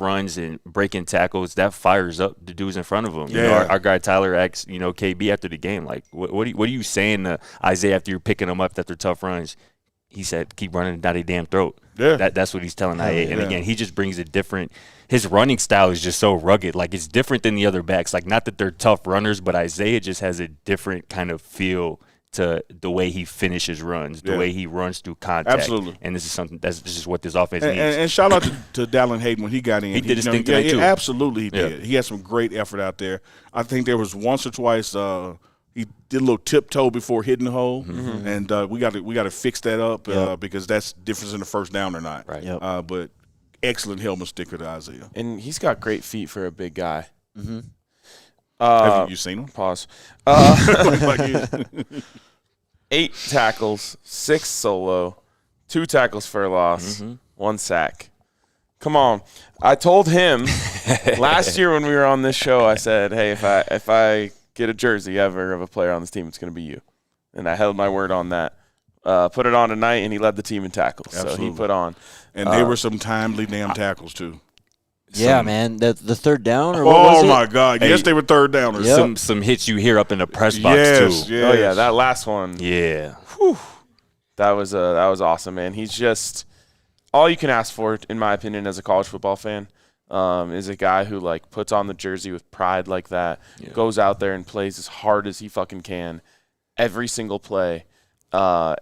runs and breaking tackles, that fires up the dudes in front of him. Yeah. Our guy Tyler asked, KB after the game, like, what are you saying to Isaiah after you're picking them up after tough runs? He said, keep running down their damn throat. Yeah. That's what he's telling IA. And yeah. again, he just brings a different – his running style is just so rugged. Like, it's different than the other backs. Like, not that they're tough runners, but Isaiah just has a different kind of feel to the way he finishes runs, the way he runs through contact. Absolutely. And this is what this offense needs. And shout out to Dallin Hayden when he got in. He did his thing tonight, too. Absolutely he Yeah. did. He had some great effort out there. I think there was once or twice he did a little tiptoe before hitting the hole, Mm-hmm. and we got to fix that up because that's difference in the first down or not. Right. Yep. But excellent helmet sticker to Isaiah. And he's got great feet for a big guy. Mm-hmm. Have you seen him? Pause. Like he- 8 tackles, 6 solo, 2 tackles for a loss, 1 sack. Come on. I told him last year when we were on this show, I said, hey, if I get a jersey ever of a player on this team, it's going to be you. And I held my word on that. Put it on tonight, and he led the team in tackles. Absolutely. So he put on. and they were some timely damn tackles too. Yeah, man. The third down or what was it? Oh my God! Yes, they were third downers. Yep. Some hits you hear up in the press box too. Yes. Oh, yeah, that last one. Yeah. That was awesome, man. He's just all you can ask for, in my opinion, as a college football fan, is a guy who like puts on the jersey with pride like that, goes out there and plays as hard as he fucking can, every single play.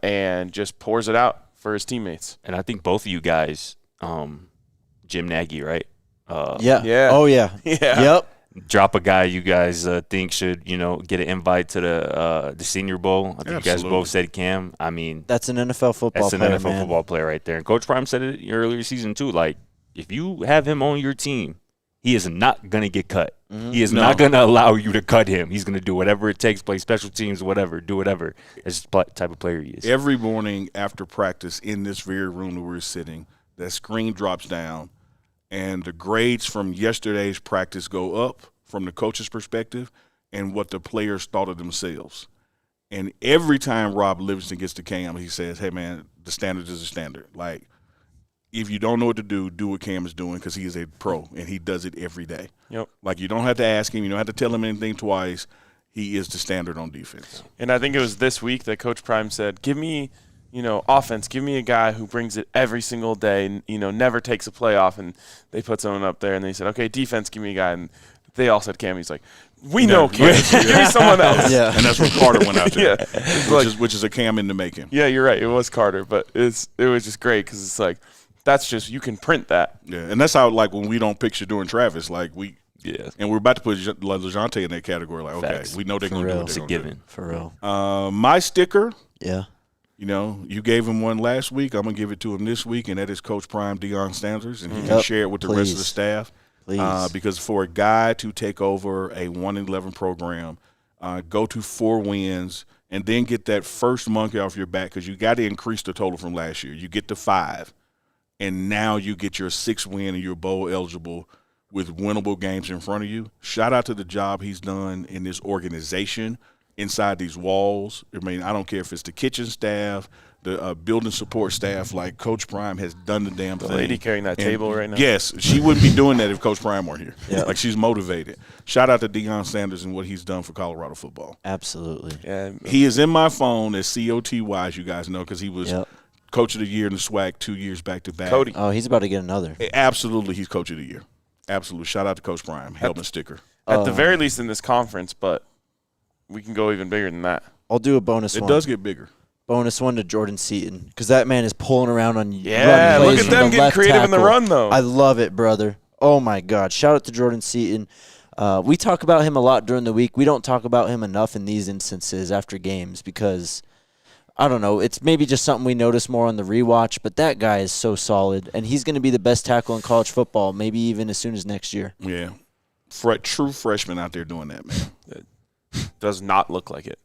and just pours it out for his teammates. And I think both of you guys, Jim Nagy, right? Yeah. Oh, yeah. Yeah. Yep. Drop a guy you guys think should, get an invite to the Senior Bowl. I think you guys Absolutely. both said Cam. I mean, That's an NFL football that's an player, NFL man. football player right there. And Coach Prime said it earlier season too. Like, if you have him on your team, he is not going to get cut. He is not going to allow you to cut him. He's going to do whatever it takes, play special teams, whatever, do whatever. That's the type of player he is. Every morning after practice in this very room that we're sitting, that screen drops down, and the grades from yesterday's practice go up from the coach's perspective and what the players thought of themselves. And every time Rob Livingston gets to Cam, he says, hey, man, the standard is a standard. Like, if you don't know what to do what Cam is doing because he is a pro, and he does it every day. Yep. Like, you don't have to ask him. You don't have to tell him anything twice. He is the standard on defense. And I think it was this week that Coach Prime said, give me, offense. Give me a guy who brings it every single day and, never takes a play off. And they put someone up there, and they said, okay, defense, give me a guy. And they all said Cam. He's like, we know Cam. Give me someone else. Yeah. And that's what Carter went out there, Yeah. which is a Cam in the making. Yeah, you're right. It was Carter, but it was just great because it's like, that's just, you can print that. Yeah, and that's how, like, when we don't pick Shador and Travis, like, and we're about to put LeJounte in that category. Like, okay, Facts. we know they're For going to do real. what It's they're a going to given. For real. do. My sticker, Yeah. you gave him one last week. I'm going to give it to him this week, and that is Coach Prime Deion Sanders, and he can Yep. share it with the rest of the Please. staff. Please. Because for a guy to take over a 1-11 program, go to 4 wins, and then get that first monkey off your back, because you got to increase the total from last year. You get to 5. And now you get your 6th win and you're bowl eligible with winnable games in front of you. Shout out to the job he's done in this organization inside these walls. I mean, I don't care if it's the kitchen staff, the building support staff. Like, Coach Prime has done the damn thing. The lady carrying that And table right now. Yes, she wouldn't be doing that if Coach Prime weren't here. Yeah. Like, she's motivated. Shout out to Deion Sanders and what he's done for Colorado football. Absolutely. Yeah, He is in my phone as COTY, as you guys know, because he was Yep. Coach of the Year in the SWAC 2 years back to back. Cody. Oh, he's about to get another. Absolutely, he's Coach of the Year. Absolutely. Shout out to Coach Prime. Helmet sticker. At the very least in this conference, but we can go even bigger than that. I'll do a bonus It one. does get bigger. Bonus one to Jordan Seaton because that man is pulling around on Yeah, run look plays at from them the getting left creative in the tackle. run, though. I love it, brother. Oh, my God. Shout out to Jordan Seaton. We talk about him a lot during the week. We don't talk about him enough in these instances after games because, I don't know, it's maybe just something we notice more on the rewatch, but that guy is so solid, and he's going to be the best tackle in college football, maybe even as soon as next year. Yeah. True freshman out there doing that, man. Does not look like it.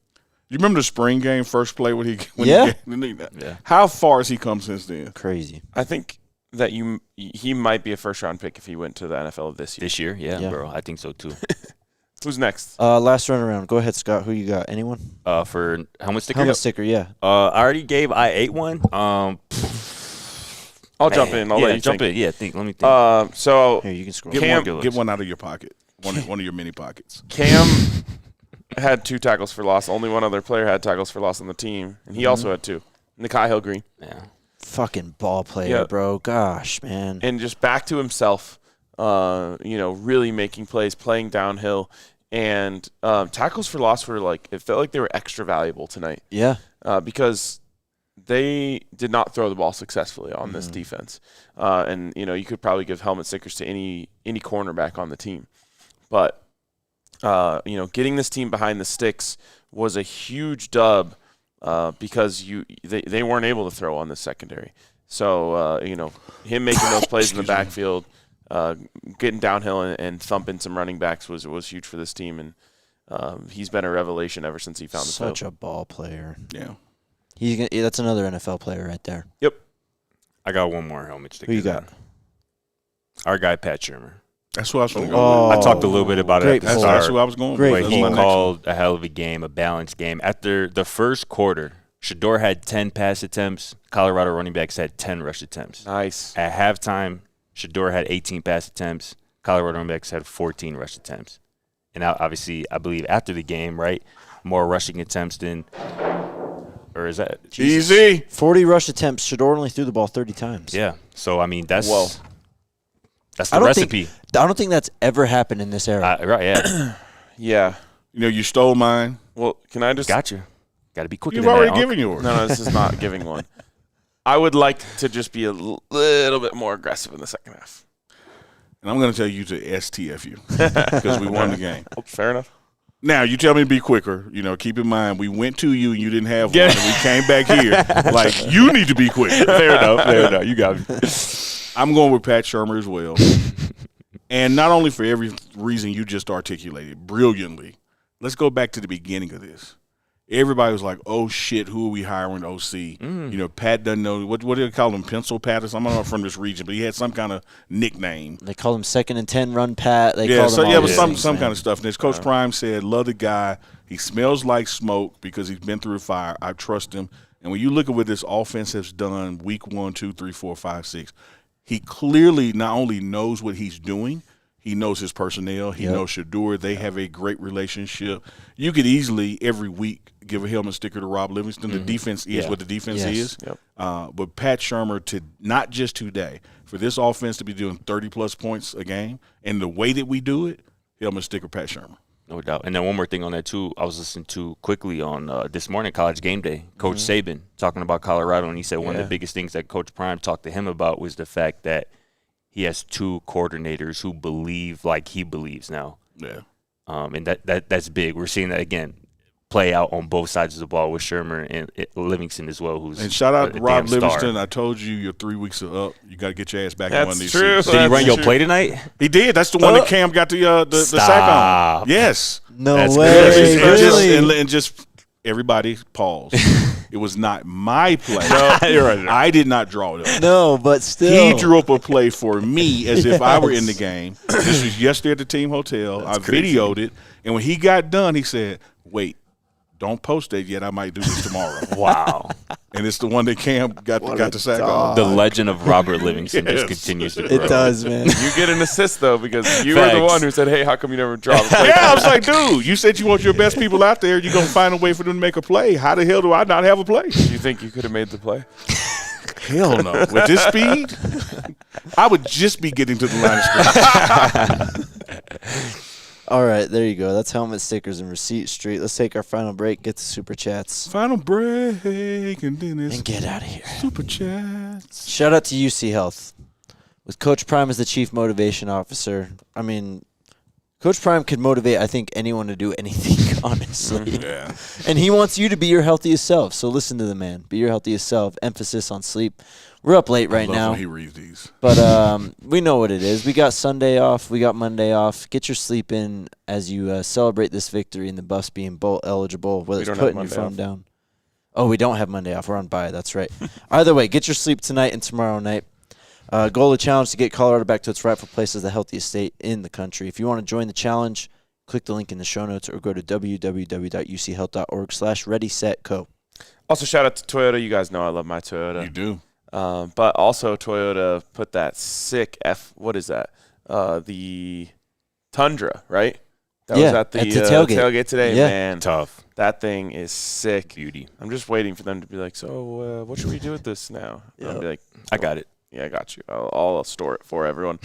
You remember the spring game first play when Yeah. Yeah. How far has he come since then? Crazy. I think that he might be a first-round pick if he went to the NFL this year. This year, Yeah. bro. I think so too. Who's next? Last run around. Go ahead, Scott. Who you got? Anyone? For helmet sticker. Helmet sticker, yeah. I already gave I8 one. I'll jump in. I'll let you jump think. in. Yeah, let me think. So Here, you can scroll. Get one out of your pocket. One of your mini pockets. Cam had 2 tackles for loss. Only one other player had tackles for loss on the team, and he also had 2. Nikai Hill-Green. Yeah. Fucking ball player, Yeah. bro. Gosh, man. And just back to himself, really making plays, playing downhill. And tackles for loss were it felt like they were extra valuable tonight Yeah. because they did not throw the ball successfully on this defense. And you could probably give helmet stickers to any cornerback on the team. But, getting this team behind the sticks was a huge dub because they weren't able to throw on the secondary. So, him making those plays in the backfield, getting downhill and thumping some running backs was huge for this team. And he's been a revelation ever since he found the Such field. a ball player. Yeah. That's another NFL player right there. Yep. I got one more helmet sticker. Who you got? Our guy, Pat Shermer. That's what I was going to Oh, go with. I talked a little bit about great it at the pull. That's start. who I was going Great with. But That's he my next one. called a hell of a game, a balanced game. After the first quarter, Shador had 10 pass attempts. Colorado running backs had 10 rush attempts. Nice. At halftime, Shador had 18 pass attempts. Colorado running backs had 14 rush attempts. And now, obviously, I believe after the game, right, more rushing attempts than – or is that – Easy. 40 rush attempts. Shador only threw the ball 30 times. Yeah. So, I mean, that's Whoa. the recipe. I don't think that's ever happened in this era. Right, yeah. Yeah. You stole mine. Well, can I just Gotcha. Got to be quicker You've than already that, given yours. No, this is not giving one. I would like to just be a little bit more aggressive in the second half. And I'm going to tell you to STF you because we won the game. Oh, fair enough. Now, you tell me to be quicker. You know, keep in mind, we went to you and you didn't have one. And we came back here like, you need to be quicker. Fair enough. You got me. I'm going with Pat Shurmur as well. And not only for every reason you just articulated brilliantly. Let's go back to the beginning of this. Everybody was like, oh, shit, who are we hiring OC? You know, Pat doesn't know. What do they call him, Pencil Pat or something? I'm not from this region, but he had some kind of nickname. They call him 2nd and 10 run Pat. They Yeah, call so him yeah, all but these some things, kind man. of stuff. And as Coach Prime said, love the guy. He smells like smoke because he's been through the fire. I trust him. And when you look at what this offense has done week 1, 2, 3, 4, 5, 6, he clearly not only knows what he's doing, he knows his personnel. He knows Shador. They have a great relationship. You could easily every week give a helmet sticker to Rob Livingston. The defense is what the defense is. Yep. But Pat Shurmur, to not just today, for this offense to be doing 30-plus points a game, and the way that we do it, helmet sticker Pat Shurmur. No doubt. And then one more thing on that, too. I was listening to quickly on this morning, College Game Day, Coach Saban talking about Colorado, and he said one of the biggest things that Coach Prime talked to him about was the fact that he has 2 coordinators who believe like he believes now. Yeah. And that's big. We're seeing that, again, play out on both sides of the ball with Shurmur and Livingston as well. And shout out to Rob damn star. Livingston. I told you your 3 weeks are up. You got to get your ass back in one of these true. seats. Did he run your True. play tonight? He did. That's the one that Cam got the sack Stop. on. Yes. No That's way. crazy. Really? And just everybody pause. It was not my play. You're right. I did not draw it up. No, but still. He drew up a play for me as if I were in the game. This was yesterday at the team hotel. I videoed it. And when he got done, he said, wait, don't post that yet. I might do this tomorrow. Wow. And it's the one that Cam got the sack on. The legend of Robert Livingston Yes. just continues to grow. It does, man. You get an assist, though, because you were the Facts. one who said, hey, how come you never draw a play? Yeah, I was like, dude, you said you want your best people out there. You're going to find a way for them to make a play. How the hell do I not have a play? Do you think you could have made the play? Hell no. With this speed, I would just be getting to the line of scrimmage. All right, there you go. That's helmet stickers and Receipt Street. Let's take our final break, get the super chats, Final break, and then it's and get out of here. super chats. Shout out to UC Health. With Coach Prime as the chief motivation officer, I mean, Coach Prime could motivate, I think, anyone to do anything, honestly. Yeah. And he wants you to be your healthiest self. So listen to the man. Be your healthiest self. Emphasis on sleep. We're up late right I love now. when he reads these. But we know what it is. We got Sunday off. We got Monday off. Get your sleep in as you celebrate this victory and the Buffs being bowl eligible, whether We it's don't have putting your Monday phone off. down. Oh, we don't have Monday off. We're on bye. That's right. Either way, get your sleep tonight and tomorrow night. Goal of the challenge to get Colorado back to its rightful place as the healthiest state in the country. If you want to join the challenge, click the link in the show notes or go to www.uchealth.org/readysetco. Also, shout out to Toyota. You guys know I love my Toyota. You do. But also, Toyota put that sick what is that? The Tundra, right? That was Yeah, at the, at the tailgate. today, Yeah. man. Tough. That thing is sick. Beauty. I'm just waiting for them to be like, so what should we do with this now? I'll be like, I got it. yeah, I got you. I'll store it for everyone.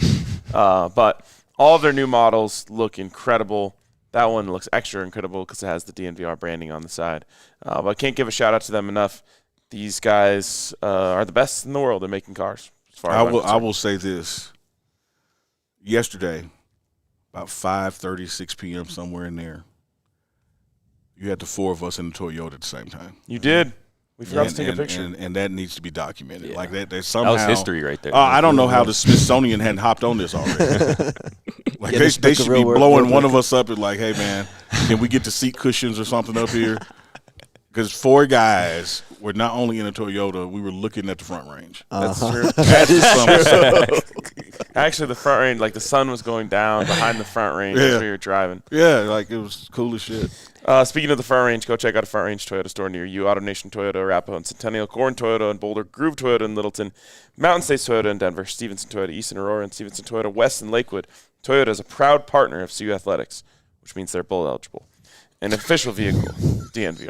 But all of their new models look incredible. That one looks extra incredible because it has the DNVR branding on the side. But I can't give a shout out to them enough. These guys are the best in the world at making cars. As far as I'm I concerned. will say this. Yesterday, about 5:30, 6 p.m., somewhere in there, you had the 4 of us in the Toyota at the same time. You did. We forgot to take a And- picture. And that needs to be documented. Yeah. Like that That somehow. was history right there. I don't know how the Smithsonian hadn't hopped on this already. Like Yeah, they this book of should real be world blowing world one of us up and like, hey man, can we get the seat cushions or something up here? Because 4 guys were not only in a Toyota, we were looking at the front range. That's Uh-huh. true. That is something. Actually, the front range, like the sun was going down behind the front range Yeah. as we were driving. Yeah, like it was cool as shit. Speaking of the front range, go check out a front range Toyota store near you. Auto Nation Toyota, Arapahoe and Centennial, Corn Toyota and Boulder, Groove Toyota in Littleton, Mountain States Toyota in Denver, Stevenson Toyota, Easton Aurora and Stevenson Toyota, West and Lakewood. Toyota is a proud partner of CU Athletics, which means they're bowl eligible. An official vehicle, DNVR.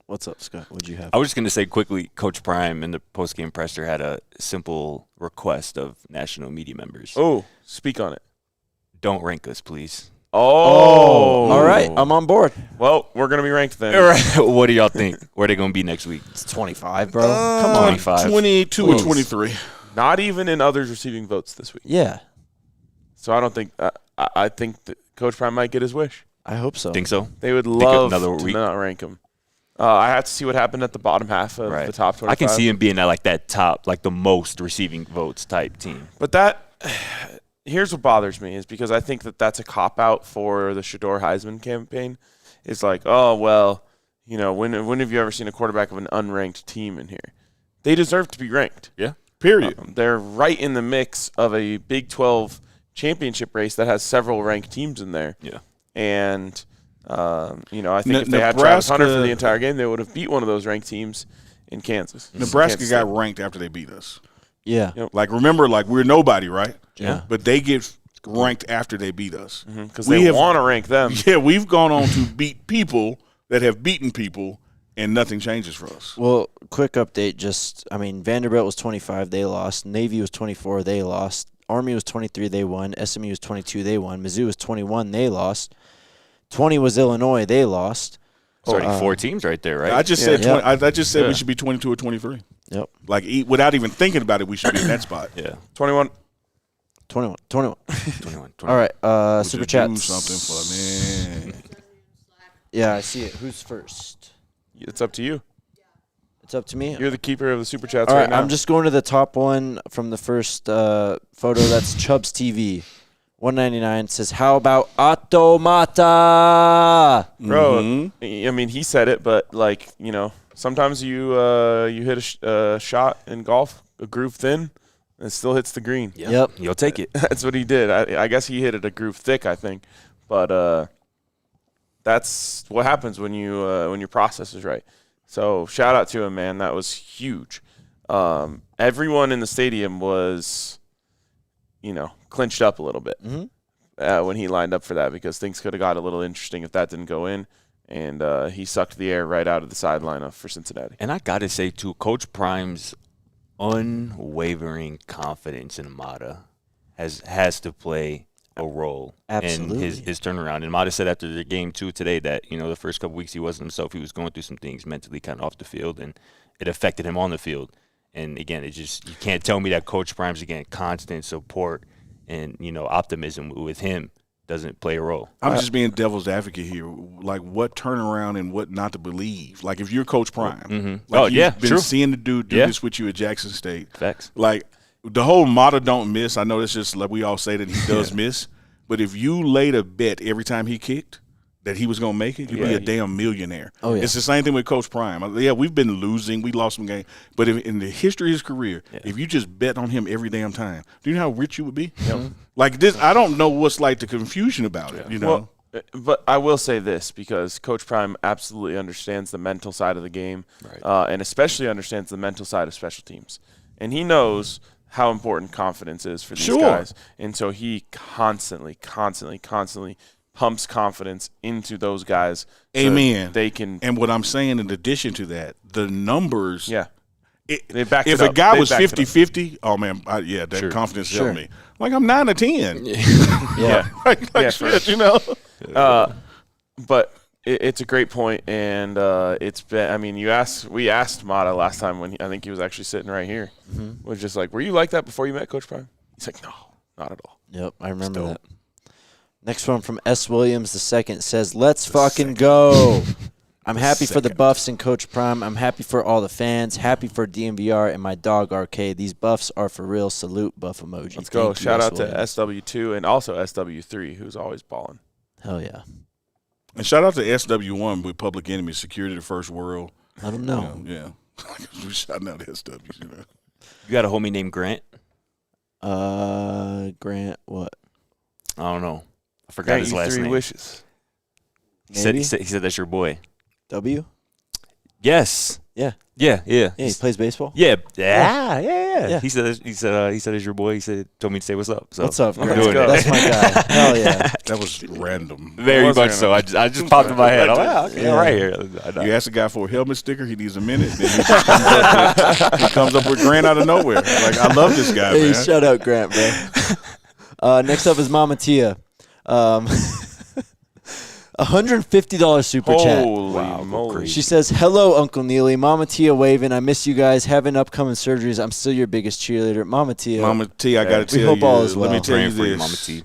What's up, Scott? What'd you have? I was just going to say quickly, Coach Prime in the postgame presser had a simple request of national media members. Oh, speak on it. Don't rank us, please. Oh. All right, I'm on board. Well, we're going to be ranked then. All right. What do y'all think? Where they going to be next week? It's 25, bro. Come on. 25. 22 or 23. Not even in others receiving votes this week. Yeah, So I don't think I think that Coach Prime might get his wish. I hope so. Think so? They would love another to week? not rank him. I have to see what happened at the bottom half of the top 25. I can see him being at like that top, like the most receiving votes type team. But here's what bothers me is because I think that that's a cop-out for the Shador Heisman campaign. It's like, oh, well, you know, when have you ever seen a quarterback of an unranked team in here? They deserve to be ranked. Yeah. Period. They're right in the mix of a Big 12 championship race that has several ranked teams in there. Yeah. And, you know, I think if they had Travis Hunter for the entire game, they would have beat one of those ranked teams in Kansas. Nebraska Kansas got State. ranked after they beat us. Yeah. Yep. Like, remember, like, we're nobody, right? Yeah. But they get ranked after they beat us. Because We they have- want to rank them. Yeah, we've gone on to beat people that have beaten people, and nothing changes for us. Well, quick update. Vanderbilt was 25, they lost. Navy was 24, they lost. Army was 23, they won. SMU was 22, they won. Mizzou was 21, they lost. 20 was Illinois, they lost. Starting 4 teams right there, right? I just said Yeah. 20, I just said Yeah. we should be 22 or 23. Yep. Like, without even thinking about it, we should be in that spot. Yeah. 21. 21. 21. All right, We super should chat. do something for me. Yeah, I see it. Who's first? It's up to you. It's up to me. You're the keeper of the super chats All right right, now. I'm just going to the top one from the first photo. That's Chubbs TV. 199 says, "How about Automata?" Bro, Mhm. I mean, he said it, but, like, you know, sometimes you hit a shot in golf, a groove thin, and it still hits the green. Yep. You'll take it. That's what he did. I guess he hit it a groove thick, I think. But that's what happens when your process is right. So shout out to him, man. That was huge. Everyone in the stadium was, you know, clinched up a little bit when he lined up for that because things could have got a little interesting if that didn't go in. And he sucked the air right out of the sideline for Cincinnati. And I got to say, too, Coach Prime's unwavering confidence in Mata has to play a role Absolutely. in his turnaround. And Mata said after the game, too, today that, you know, the first couple weeks he wasn't himself. He was going through some things mentally kind of off the field, and it affected him on the field. And, again, you can't tell me that Coach Prime's, again, constant support and, you know, optimism with him doesn't play a role. I'm just being devil's advocate here. Like, what turnaround and what not to believe? Like, if you're Coach Prime, like you've been seeing the dude do this with you at Jackson State. Facts. Like, the whole Mata don't miss. I know it's just like we all say that he does miss. But if you laid a bet every time he kicked that he was going to make it, you'd be a damn millionaire. Oh, yeah. It's the same thing with Coach Prime. Yeah, we've been losing. We lost some games. But in the history of his career, if you just bet on him every damn time, do you know how rich you would be? Like this, I don't know what's like the confusion about it, you know? Well, but I will say this because Coach Prime absolutely understands the mental side of the game and especially understands the mental side of special teams. And he knows how important confidence is for these guys. And so he constantly pumps confidence into those guys. So Amen. They can. And what I'm saying in addition to that, the numbers. Yeah. They If backed it a up. guy They was backed it up. 50-50, oh, man, that confidence helped me. Like, I'm 9 or 10. Yeah. like for shit, you know? But it's a great point, and it's been. I mean, we asked Mata last time when I think he was actually sitting right here. Was just like, were you like that before you met Coach Prime? He's like, no, not at all. Yep, I remember that. Next one from S. Williams II says, "Let's fucking go." I'm happy for the Buffs and Coach Prime. I'm happy for all the fans. Happy for DNVR and my dog RK. These Buffs are for real. Salute, buff emoji. Let's go. Thank you, Shout S. out to Williams. SW2 and also SW3, who's always balling. Hell yeah. And shout out to SW1 with Public Enemy, Security the First World. Let them know. Yeah. We're shouting out SWs, you know. You got a homie named Grant? Grant, what? I don't know. I forgot Grant his you last 3 name. wishes. He said that's your boy. W? Yes. Yeah. Yeah. Yeah, he plays baseball. Yeah. Yeah. Yeah. He said it's your boy. He told me to say what's up. So What's up, I'm Grant? doing it. That's my guy. Hell yeah. That was random. Very was much so. I just popped in my head. I'm like, okay, Yeah. right here. You ask a guy for a helmet sticker, he needs a minute. Then he comes up with Grant out of nowhere. Like, I love this guy, Hey, man. shout out Grant, bro. Next up is Mama Tia. $150 super chat. Holy moly. She says, hello, Uncle Neely. Mama Tia waving. I miss you guys. Having upcoming surgeries. I'm still your biggest cheerleader. Mama Tia. Mama T, I got to tell we you. hope all is well. Let me tell you Praying for you, this. Mama T.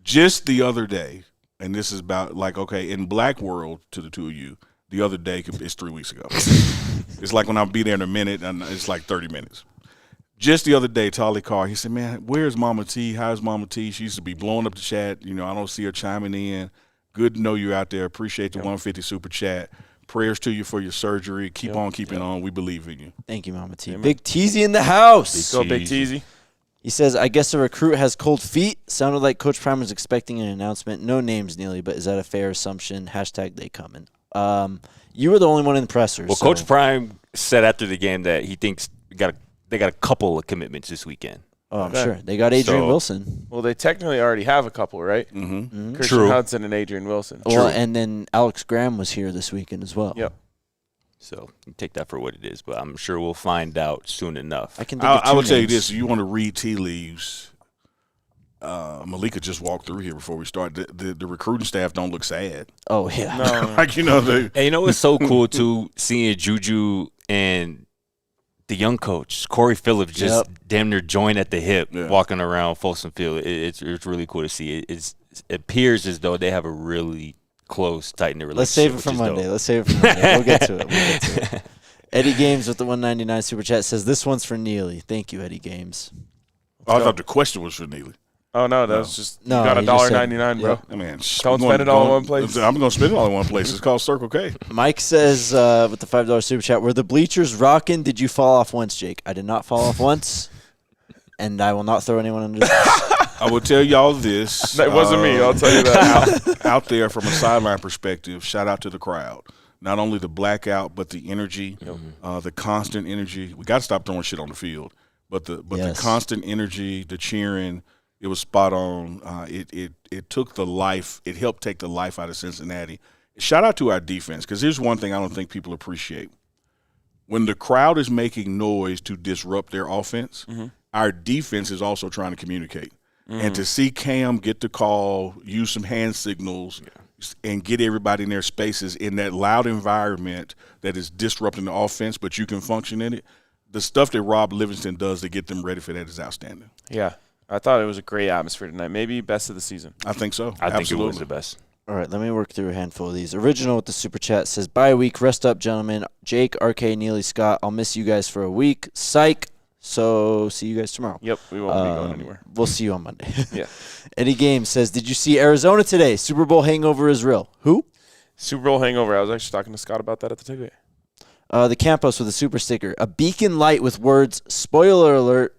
Just the other day, and this is about like, okay, in Black World, to the two of you, the other day is 3 weeks ago. It's like when I'll be there in a minute, and it's like 30 minutes. Just the other day, Tolly called. He said, man, where's Mama T? How's Mama T? She used to be blowing up the chat. You know, I don't see her chiming in. Good to know you're out there. Appreciate the 150 super chat. Prayers to you for your surgery. Keep on keeping on. We believe in you. Thank you, Mama T. Big Teasy in the house. Go Big Teasy. He says, I guess a recruit has cold feet. Sounded like Coach Prime was expecting an announcement. No names, Neely, but is that a fair assumption? Hashtag they coming. You were the only one in the presser. Well, so. Coach Prime said after the game that he thinks they got a couple of commitments this weekend. Oh, I'm sure. They got Adrian So- Wilson. Well, they technically already have a couple, right? Mm-hmm. Christian True. Hudson and Adrian Wilson. Well, and then Alex Graham was here this weekend as well. Yep. So you take that for what it is, but I'm sure we'll find out soon enough. I can think of I two would tell you names. this. You want to read tea leaves. Malika just walked through here before we start. The recruiting staff don't look sad. Oh, yeah. No. Like, you know, they And you know what's so cool too, seeing Juju and the young coach Corey Phillips just damn near join at the hip, walking around Folsom Field. It's really cool to see. It appears as though they have a really close, tight-knit relationship. Let's save it for which is Monday. dope. Let's save it for Monday. We'll get to it. Eddie Games with the 199 super chat says, this one's for Neely. Thank you, Eddie Games. I thought the question was for Neely. Oh, no, that was just No, you got he just said- $1.99, bro. I mean, Don't spend it all in one place. I'm going to spend it all in one place. It's called Circle K. Mike says with the $5 super chat, were the bleachers rocking? Did you fall off once, Jake? I did not fall off once, and I will not throw anyone under the bus. I will tell y'all this. That wasn't me, I'll tell you that. out there from a sideline perspective, shout out to the crowd. Not only the blackout, but the energy, the constant energy. We got to stop throwing shit on the field. But the constant energy, the cheering, it was spot on. It took the life. It helped take the life out of Cincinnati. Shout out to our defense, because here's one thing I don't think people appreciate. When the crowd is making noise to disrupt their offense, our defense is also trying to communicate. And to see Cam get the call, use some hand signals, and get everybody in their spaces in that loud environment that is disrupting the offense, but you can function in it, the stuff that Rob Livingston does to get them ready for that is outstanding. Yeah. I thought it was a great atmosphere tonight. Maybe best of the season. I think so. I think it Absolutely. was the best. All right, let me work through a handful of these. Original with the super chat says, bye week, rest up, gentlemen. Jake, RK, Neely, Scott, I'll miss you guys for a week. Psych. So see you guys tomorrow. Yep, we won't be going anywhere. We'll see you on Monday. Yeah. Eddie Games says, did you see Arizona today? Super Bowl hangover is real. Who? Super Bowl hangover. I was actually talking to Scott about that at the takeaway. The Campos with a super sticker. A beacon light with words, spoiler alert.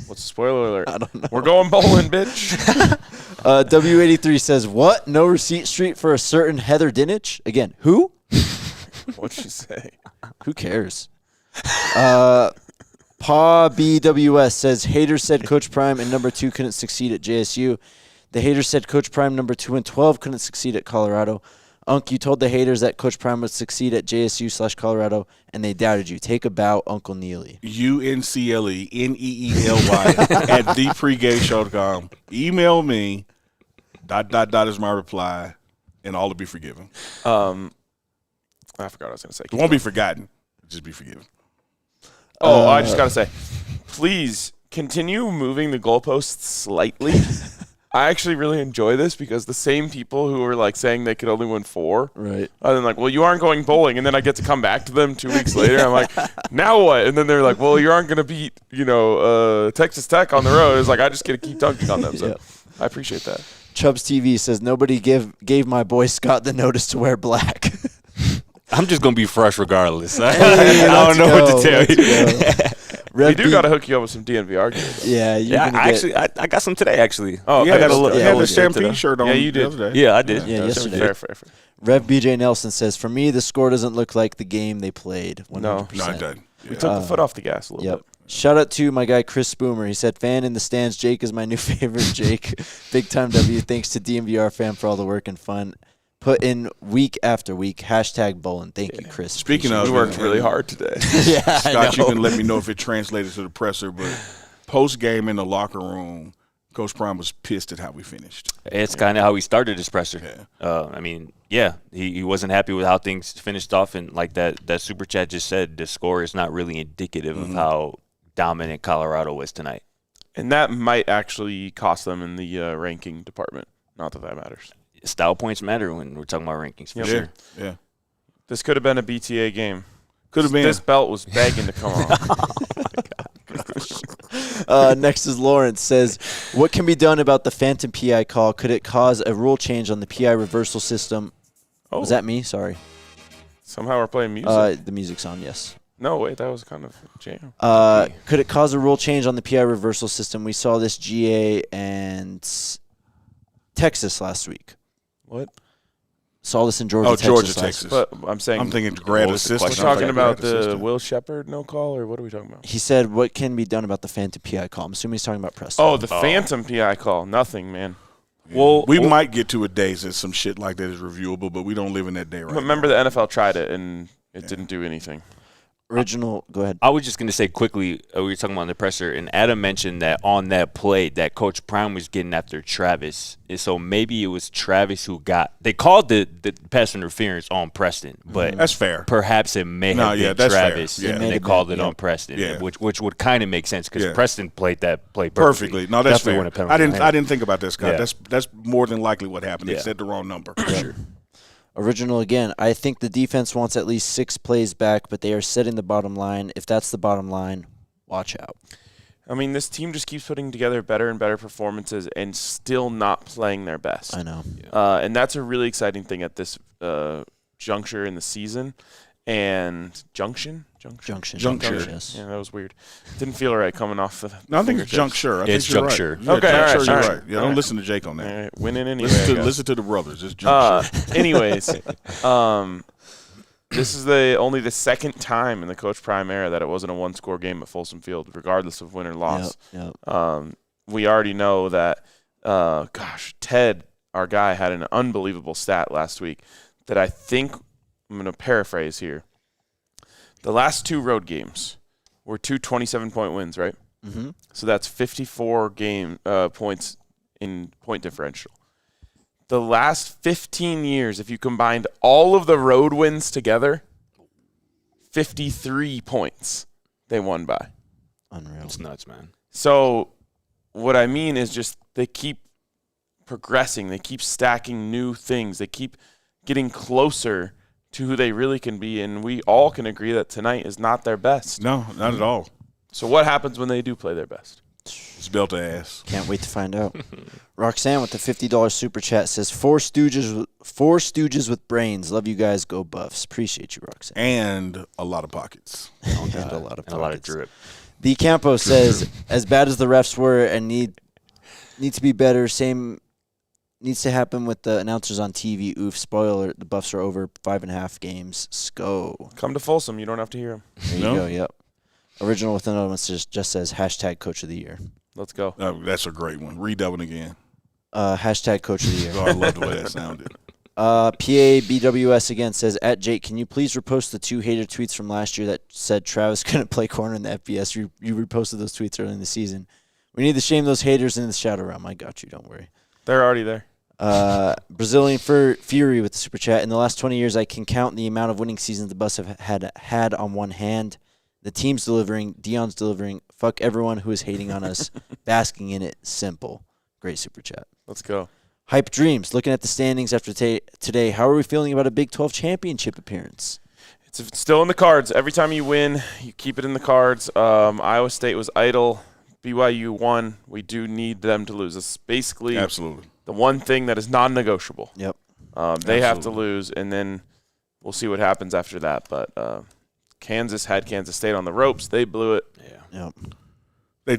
What's the spoiler alert? I don't know. We're going bowling, bitch. W83 says, what? No receipt street for a certain Heather Dinich? Again, who? What'd she say? Who cares? Pa BWS says, haters said Coach Prime and number 2 couldn't succeed at JSU. The haters said Coach Prime number 2 and 12 couldn't succeed at Colorado. Unc, you told the haters that Coach Prime would succeed at JSU/Colorado, and they doubted you. Take a bow, Uncle Neely. UNCLE NEELY at thepregameshow.com. Email me. ... is my reply, and all will be forgiven. I forgot what I was going to say. It won't be forgotten. Just be forgiven. Oh, I just got to say, please continue moving the goalposts slightly. I actually really enjoy this because the same people who were like saying they could only win 4, Right. are then like, well, you aren't going bowling, and then I get to come back to them 2 weeks later. I'm like, now what? And then they're like, well, you aren't going to beat, Texas Tech on the road. It's like I just get to keep dunking on them. So Yep. I appreciate that. Chubbs TV says, nobody gave my boy Scott the notice to wear black. I'm just gonna be fresh regardless. I Hey, don't know what to tell you. We do got to hook you up with some DNVR games. Yeah, you're Yeah, gonna I get- actually I got some today actually. Oh, You I had got to the- look. you yeah, had we'll the get Stampede to shirt on Yeah, you the did. other day. Yeah, I did. Yeah, yesterday. Fair. Rev BJ Nelson says, for me, the score doesn't look like the game they played. 100%. No. No, it doesn't. We took the foot off the gas a little Yep. bit. Shout out to my guy Chris Spoomer. He said, fan in the stands. Jake is my new favorite. Jake, big time W. Thanks to DNVR fam for all the work and fun put in week after week. Hashtag bowling. Thank you, Chris. Speaking of, We worked really hard today. Yeah, I Scott, you know. can let me know if it translated to the presser, but post game in the locker room, Coach Prime was pissed at how we finished. It's kind of how he started his presser. Yeah. He wasn't happy with how things finished off, and like that super chat just said, the score is not really indicative of how dominant Colorado was tonight. And that might actually cost them in the ranking department. Not that matters. Style points matter when we're talking about rankings, for Yeah. sure. Yeah. This could have been a BTA game. Could have been. This belt was begging to come off. Next is Lawrence says, what can be done about the phantom PI call? Could it cause a rule change on the PI reversal system? Oh, Was that me? Sorry. somehow we're playing music. The music's on, yes. No, wait, that was kind of a jam. Could it cause a rule change on the PI reversal system? We saw this GA and Texas last week. What? Saw this in Georgia, Oh, Texas. Georgia, last Texas. week. But I'm saying I'm thinking grad What was the assistant. we're question? talking about Grad the assistant. Will Shepard no call, or what are we talking about? He said, what can be done about the phantom PI call? I'm assuming he's talking about Preston. Oh, the phantom PI call. Nothing, man. Well, we might get to a day that some shit like that is reviewable, but we don't live in that day right Remember now. the NFL tried it, and it didn't do anything. Original, go ahead. I was just going to say quickly, we were talking about the presser, and Adam mentioned that on that play that Coach Prime was getting after Travis. And so maybe it was Travis who they called the pass interference on Preston, but That's fair. perhaps it may have been that's fair. Travis, Yeah. and It may they have called been, it yeah. on Preston, Yeah. which would kind of make sense because Yeah. Preston played that play Perfectly. No, that's Definitely fair. won a penalty. I didn't think about that, Scott. Yeah. That's more than likely what happened. They Yeah. said the wrong number. Sure. Original again. I think the defense wants at least 6 plays back, but they are setting the bottom line. If that's the bottom line, watch out. I mean, this team just keeps putting together better and better performances and still not playing their best. I know. And that's a really exciting thing at this juncture in the season. And Junction. Yes. Yeah, that was weird. Didn't feel right coming off the. No, I think it's fingertips. juncture. It's think you're juncture. Right. Yeah, Okay, all right, juncture, all you're right. right. Yeah, All don't right. listen to Jake on All that. right, winning anyway. Listen to the brothers. It's juncture. Anyways, this is only the second time in the Coach Prime era that it wasn't a one-score game at Folsom Field, regardless of win or loss. Yep. We already know that, Ted, our guy, had an unbelievable stat last week that I think I'm going to paraphrase here. The last 2 road games were 2 27-point wins, right? Mm-hmm. So that's 54 points in point differential. The last 15 years, if you combined all of the road wins together, 53 points they won by. Unreal. It's nuts, man. So what I mean is just they keep progressing. They keep stacking new things. They keep getting closer to who they really can be, and we all can agree that tonight is not their best. No, not at all. So what happens when they do play their best? It's built to ass. Can't wait to find out. Roxanne with the $50 super chat says, Four Stooges with brains. Love you guys. Go Buffs. Appreciate you, Roxanne. And a lot of pockets. And a lot of And a lot of pockets. drip. The Campo says, as bad as the refs were and need to be better, same needs to happen with the announcers on TV. Oof, spoiler, the Buffs are over 5.5 games. Sko. Come to Folsom. You don't have to hear them. There No? you go, yep. Original with another one just says, hashtag Coach of the Year. Let's go. That's a great one. Read that one again. Hashtag Coach of the Year. Oh, I love the way that sounded. PABWS again says, at Jake, can you please repost the 2 hater tweets from last year that said Travis couldn't play corner in the FBS? You reposted those tweets early in the season. We need to shame those haters in the shadow realm. I got you. Don't worry. They're already there. Brazilian Fury with the super chat. In the last 20 years, I can count the amount of winning seasons the Buffs have had on one hand. The team's delivering. Dion's delivering. Fuck everyone who is hating on us. Basking in it. Simple. Great super chat. Let's go. Hype Dreams. Looking at the standings after today, how are we feeling about a Big 12 championship appearance? It's still in the cards. Every time you win, you keep it in the cards. Iowa State was idle. BYU won. We do need them to lose. It's basically Absolutely. the one thing that is non-negotiable. Yep. They have to Absolutely. lose, and then we'll see what happens after that. But Kansas had Kansas State on the ropes. They blew it. Yeah. Yep. They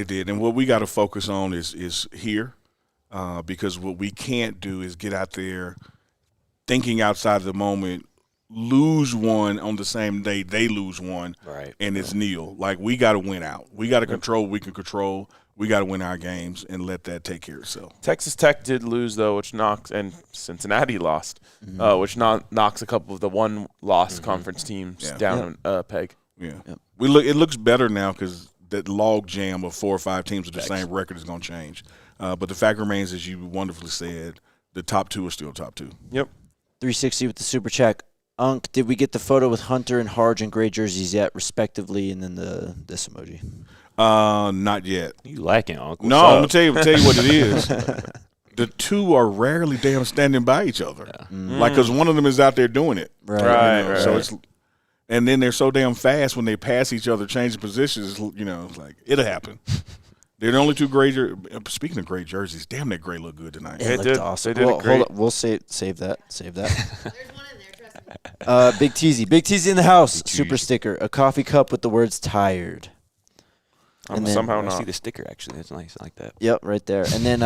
did. And what we got to focus on is here, because what we can't do is get out there thinking outside of the moment, lose one on the same day they lose one, Right. and it's nil. Like, we got to win out. We got to control what we can control. We got to win our games and let that take care of itself. Texas Tech did lose, though, which knocks – and Cincinnati lost, which knocks a couple of the one-loss conference teams Yeah. down a peg. Yeah. Yep. It looks better now because that log jam of 4 or 5 teams with the same record is going to change. But the fact remains, as you wonderfully said, the top 2 are still top 2. Yep. 360 with the super check. Unk, did we get the photo with Hunter and Harge in gray jerseys yet, respectively, and then this emoji? Not yet. You lacking, Uncle? No, I'm gonna tell you what it is. The 2 are rarely damn standing by each other, like because one of them is out there doing it. Right. So it's, and then they're so damn fast when they pass each other, changing positions. It's like it'll happen. They're the only 2 gray. Speaking of gray jerseys, damn, that gray looked good tonight. It looked did. awesome. They did Well, great. hold up. We'll save that. Save that. There's one in there, trust me. Big Teasy in the house. Super sticker. A coffee cup with the words "tired." And then- Somehow I see not. the sticker, actually. That's nice. I like that. Yep, right there. And then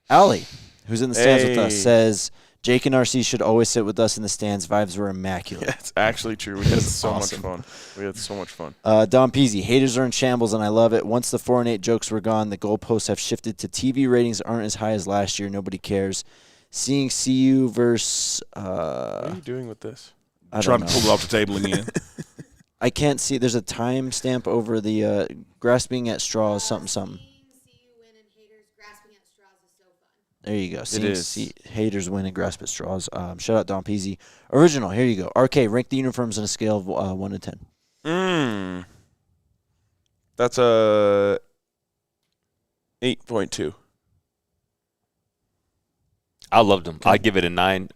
Allie, who's in the stands with us, Hey. says Jake and RC should always sit with us in the stands. Vibes were immaculate. That's actually true. We had so awesome. much fun. We had so much fun. Don Peasy, haters are in shambles, and I love it. Once the 4-8 jokes were gone, the goalposts have shifted to TV ratings aren't as high as last year. Nobody cares. Seeing CU versus What are you doing with this? I Trying don't to know. pull it off the table again. I can't see. There's a time stamp over the grasping at straws. Something. Seeing CU win and haters grasping at straws is so fun. There you go. is. Haters win and grasp at straws. Shout out Don Peasy. Original. Here you go. RK, rank the uniforms on a scale of 1 to 10. That's a 8.2. I loved them. I'd give it a 9.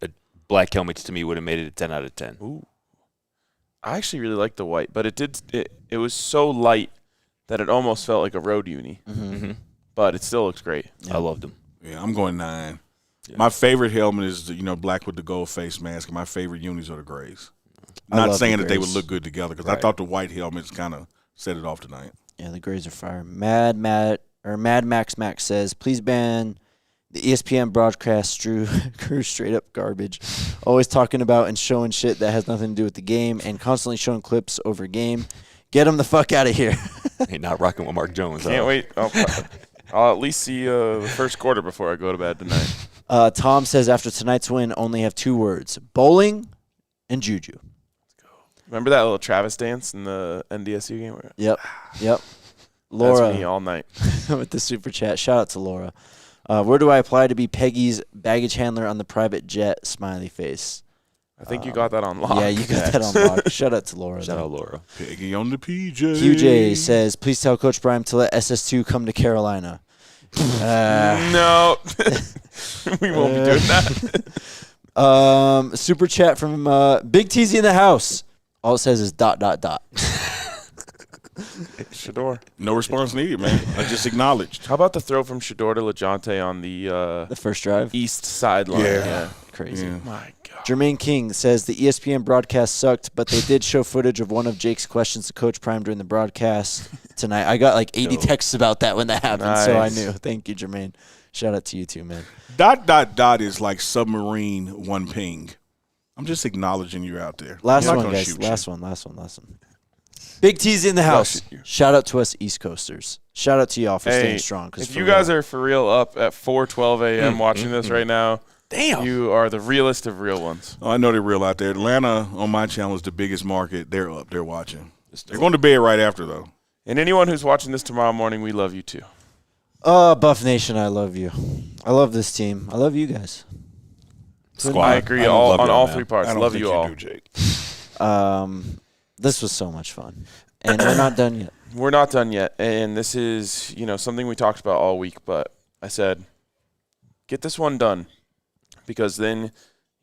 Black helmets to me would have made it a 10 out of 10. Ooh. I actually really liked the white, but it was so light that it almost felt like a road uni. Mm-hmm. But it still looks great. I loved them. Yeah, I'm going 9. My favorite helmet is the black with the gold face mask, and my favorite unis are the grays. I Not love saying the that they would grays. look good together, because I thought the white helmets kind of set it off tonight. Yeah, the grays are fire. Mad Max Max says, please ban the ESPN broadcast crew straight up garbage. Always talking about and showing shit that has nothing to do with the game and constantly showing clips over game. Get them the fuck out of here. Hey, not rocking with Mark Jones. Can't wait. I'll at least see the first quarter before I go to bed tonight. Tom says, after tonight's win, only have 2 words: bowling and juju. Remember that little Travis dance in the NDSU game? Yep. That's Laura me all night. with the super chat. Shout out to Laura. Where do I apply to be Peggy's baggage handler on the private jet? Smiley face. I think you got that on lock. Yeah, you got that on lock. Shout out to Laura. Shout though. out Laura. Peggy on the PJ. QJ says, please tell Coach Bryan to let SS2 come to Carolina. No. We won't be doing that. Super chat from Big TZ in the house. All it says is ... Shador. No response needed, man. I just acknowledged. How about the throw from Shador to LeJonte on the The first drive. east sideline? Yeah. Crazy. Yeah. My God. Jermaine King says the ESPN broadcast sucked, but they did show footage of one of Jake's questions to Coach Prime during the broadcast tonight. I got like 80 texts about that when that happened, so I Nice. knew. Thank you, Jermaine. Shout out to you too, man. ... is like submarine 1 ping. I'm just acknowledging you're out there. Last I'm not one, gonna guys. shoot you. Last one. Big T's in the house. shoot you. Shout out to us East Coasters. Shout out to y'all for staying strong. If you guys are for real up at 4:12 a.m. watching this right now, Damn. you are the realest of real ones. Oh, I know they're real out there. Atlanta on my channel is the biggest market. They're up. They're watching. They're going to bed right after, though. And anyone who's watching this tomorrow morning, we love you too. Buff Nation, I love you. I love this team. I love you guys. I agree don't on love y'all, all man. 3 parts. I don't Love think you all. do, Jake. This was so much fun. And we're not done yet. We're not done yet, and this is something we talked about all week. But I said, get this one done, because then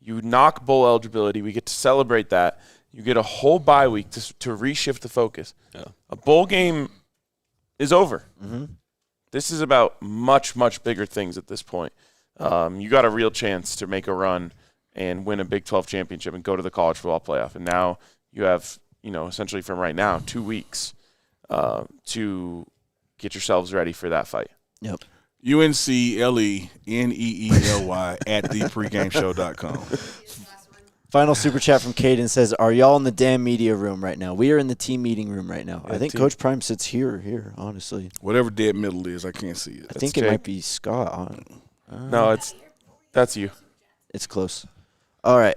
you knock bowl eligibility. We get to celebrate that. You get a whole bye week to reshift the focus. Yeah. A bowl game is over. Mm-hmm. This is about much, much bigger things at this point. You got a real chance to make a run and win a Big 12 championship and go to the college football playoff. And now you have, essentially from right now, 2 weeks to get yourselves ready for that fight. Yep. UNCLENEELY at thepregameshow.com. Final super chat from Caden says, are y'all in the damn media room right now? We are in the team meeting room right now. Yeah, I think team. Coach Prime sits here, honestly. Whatever dead middle is, I can't see it. I think Jake. it might be Scott. No, that's you. It's close. All right.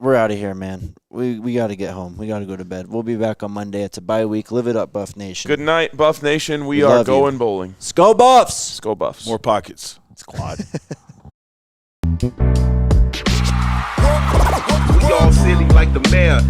we're out of here, man. We got to get home. We got to go to bed. We'll be back on Monday. It's a bye week. Live it up, Buff Nation. Good night, Buff Nation. We love are you. going bowling. Let's go, Buffs. Let's go, Buffs. More pockets. Squad. We all silly like the mayor.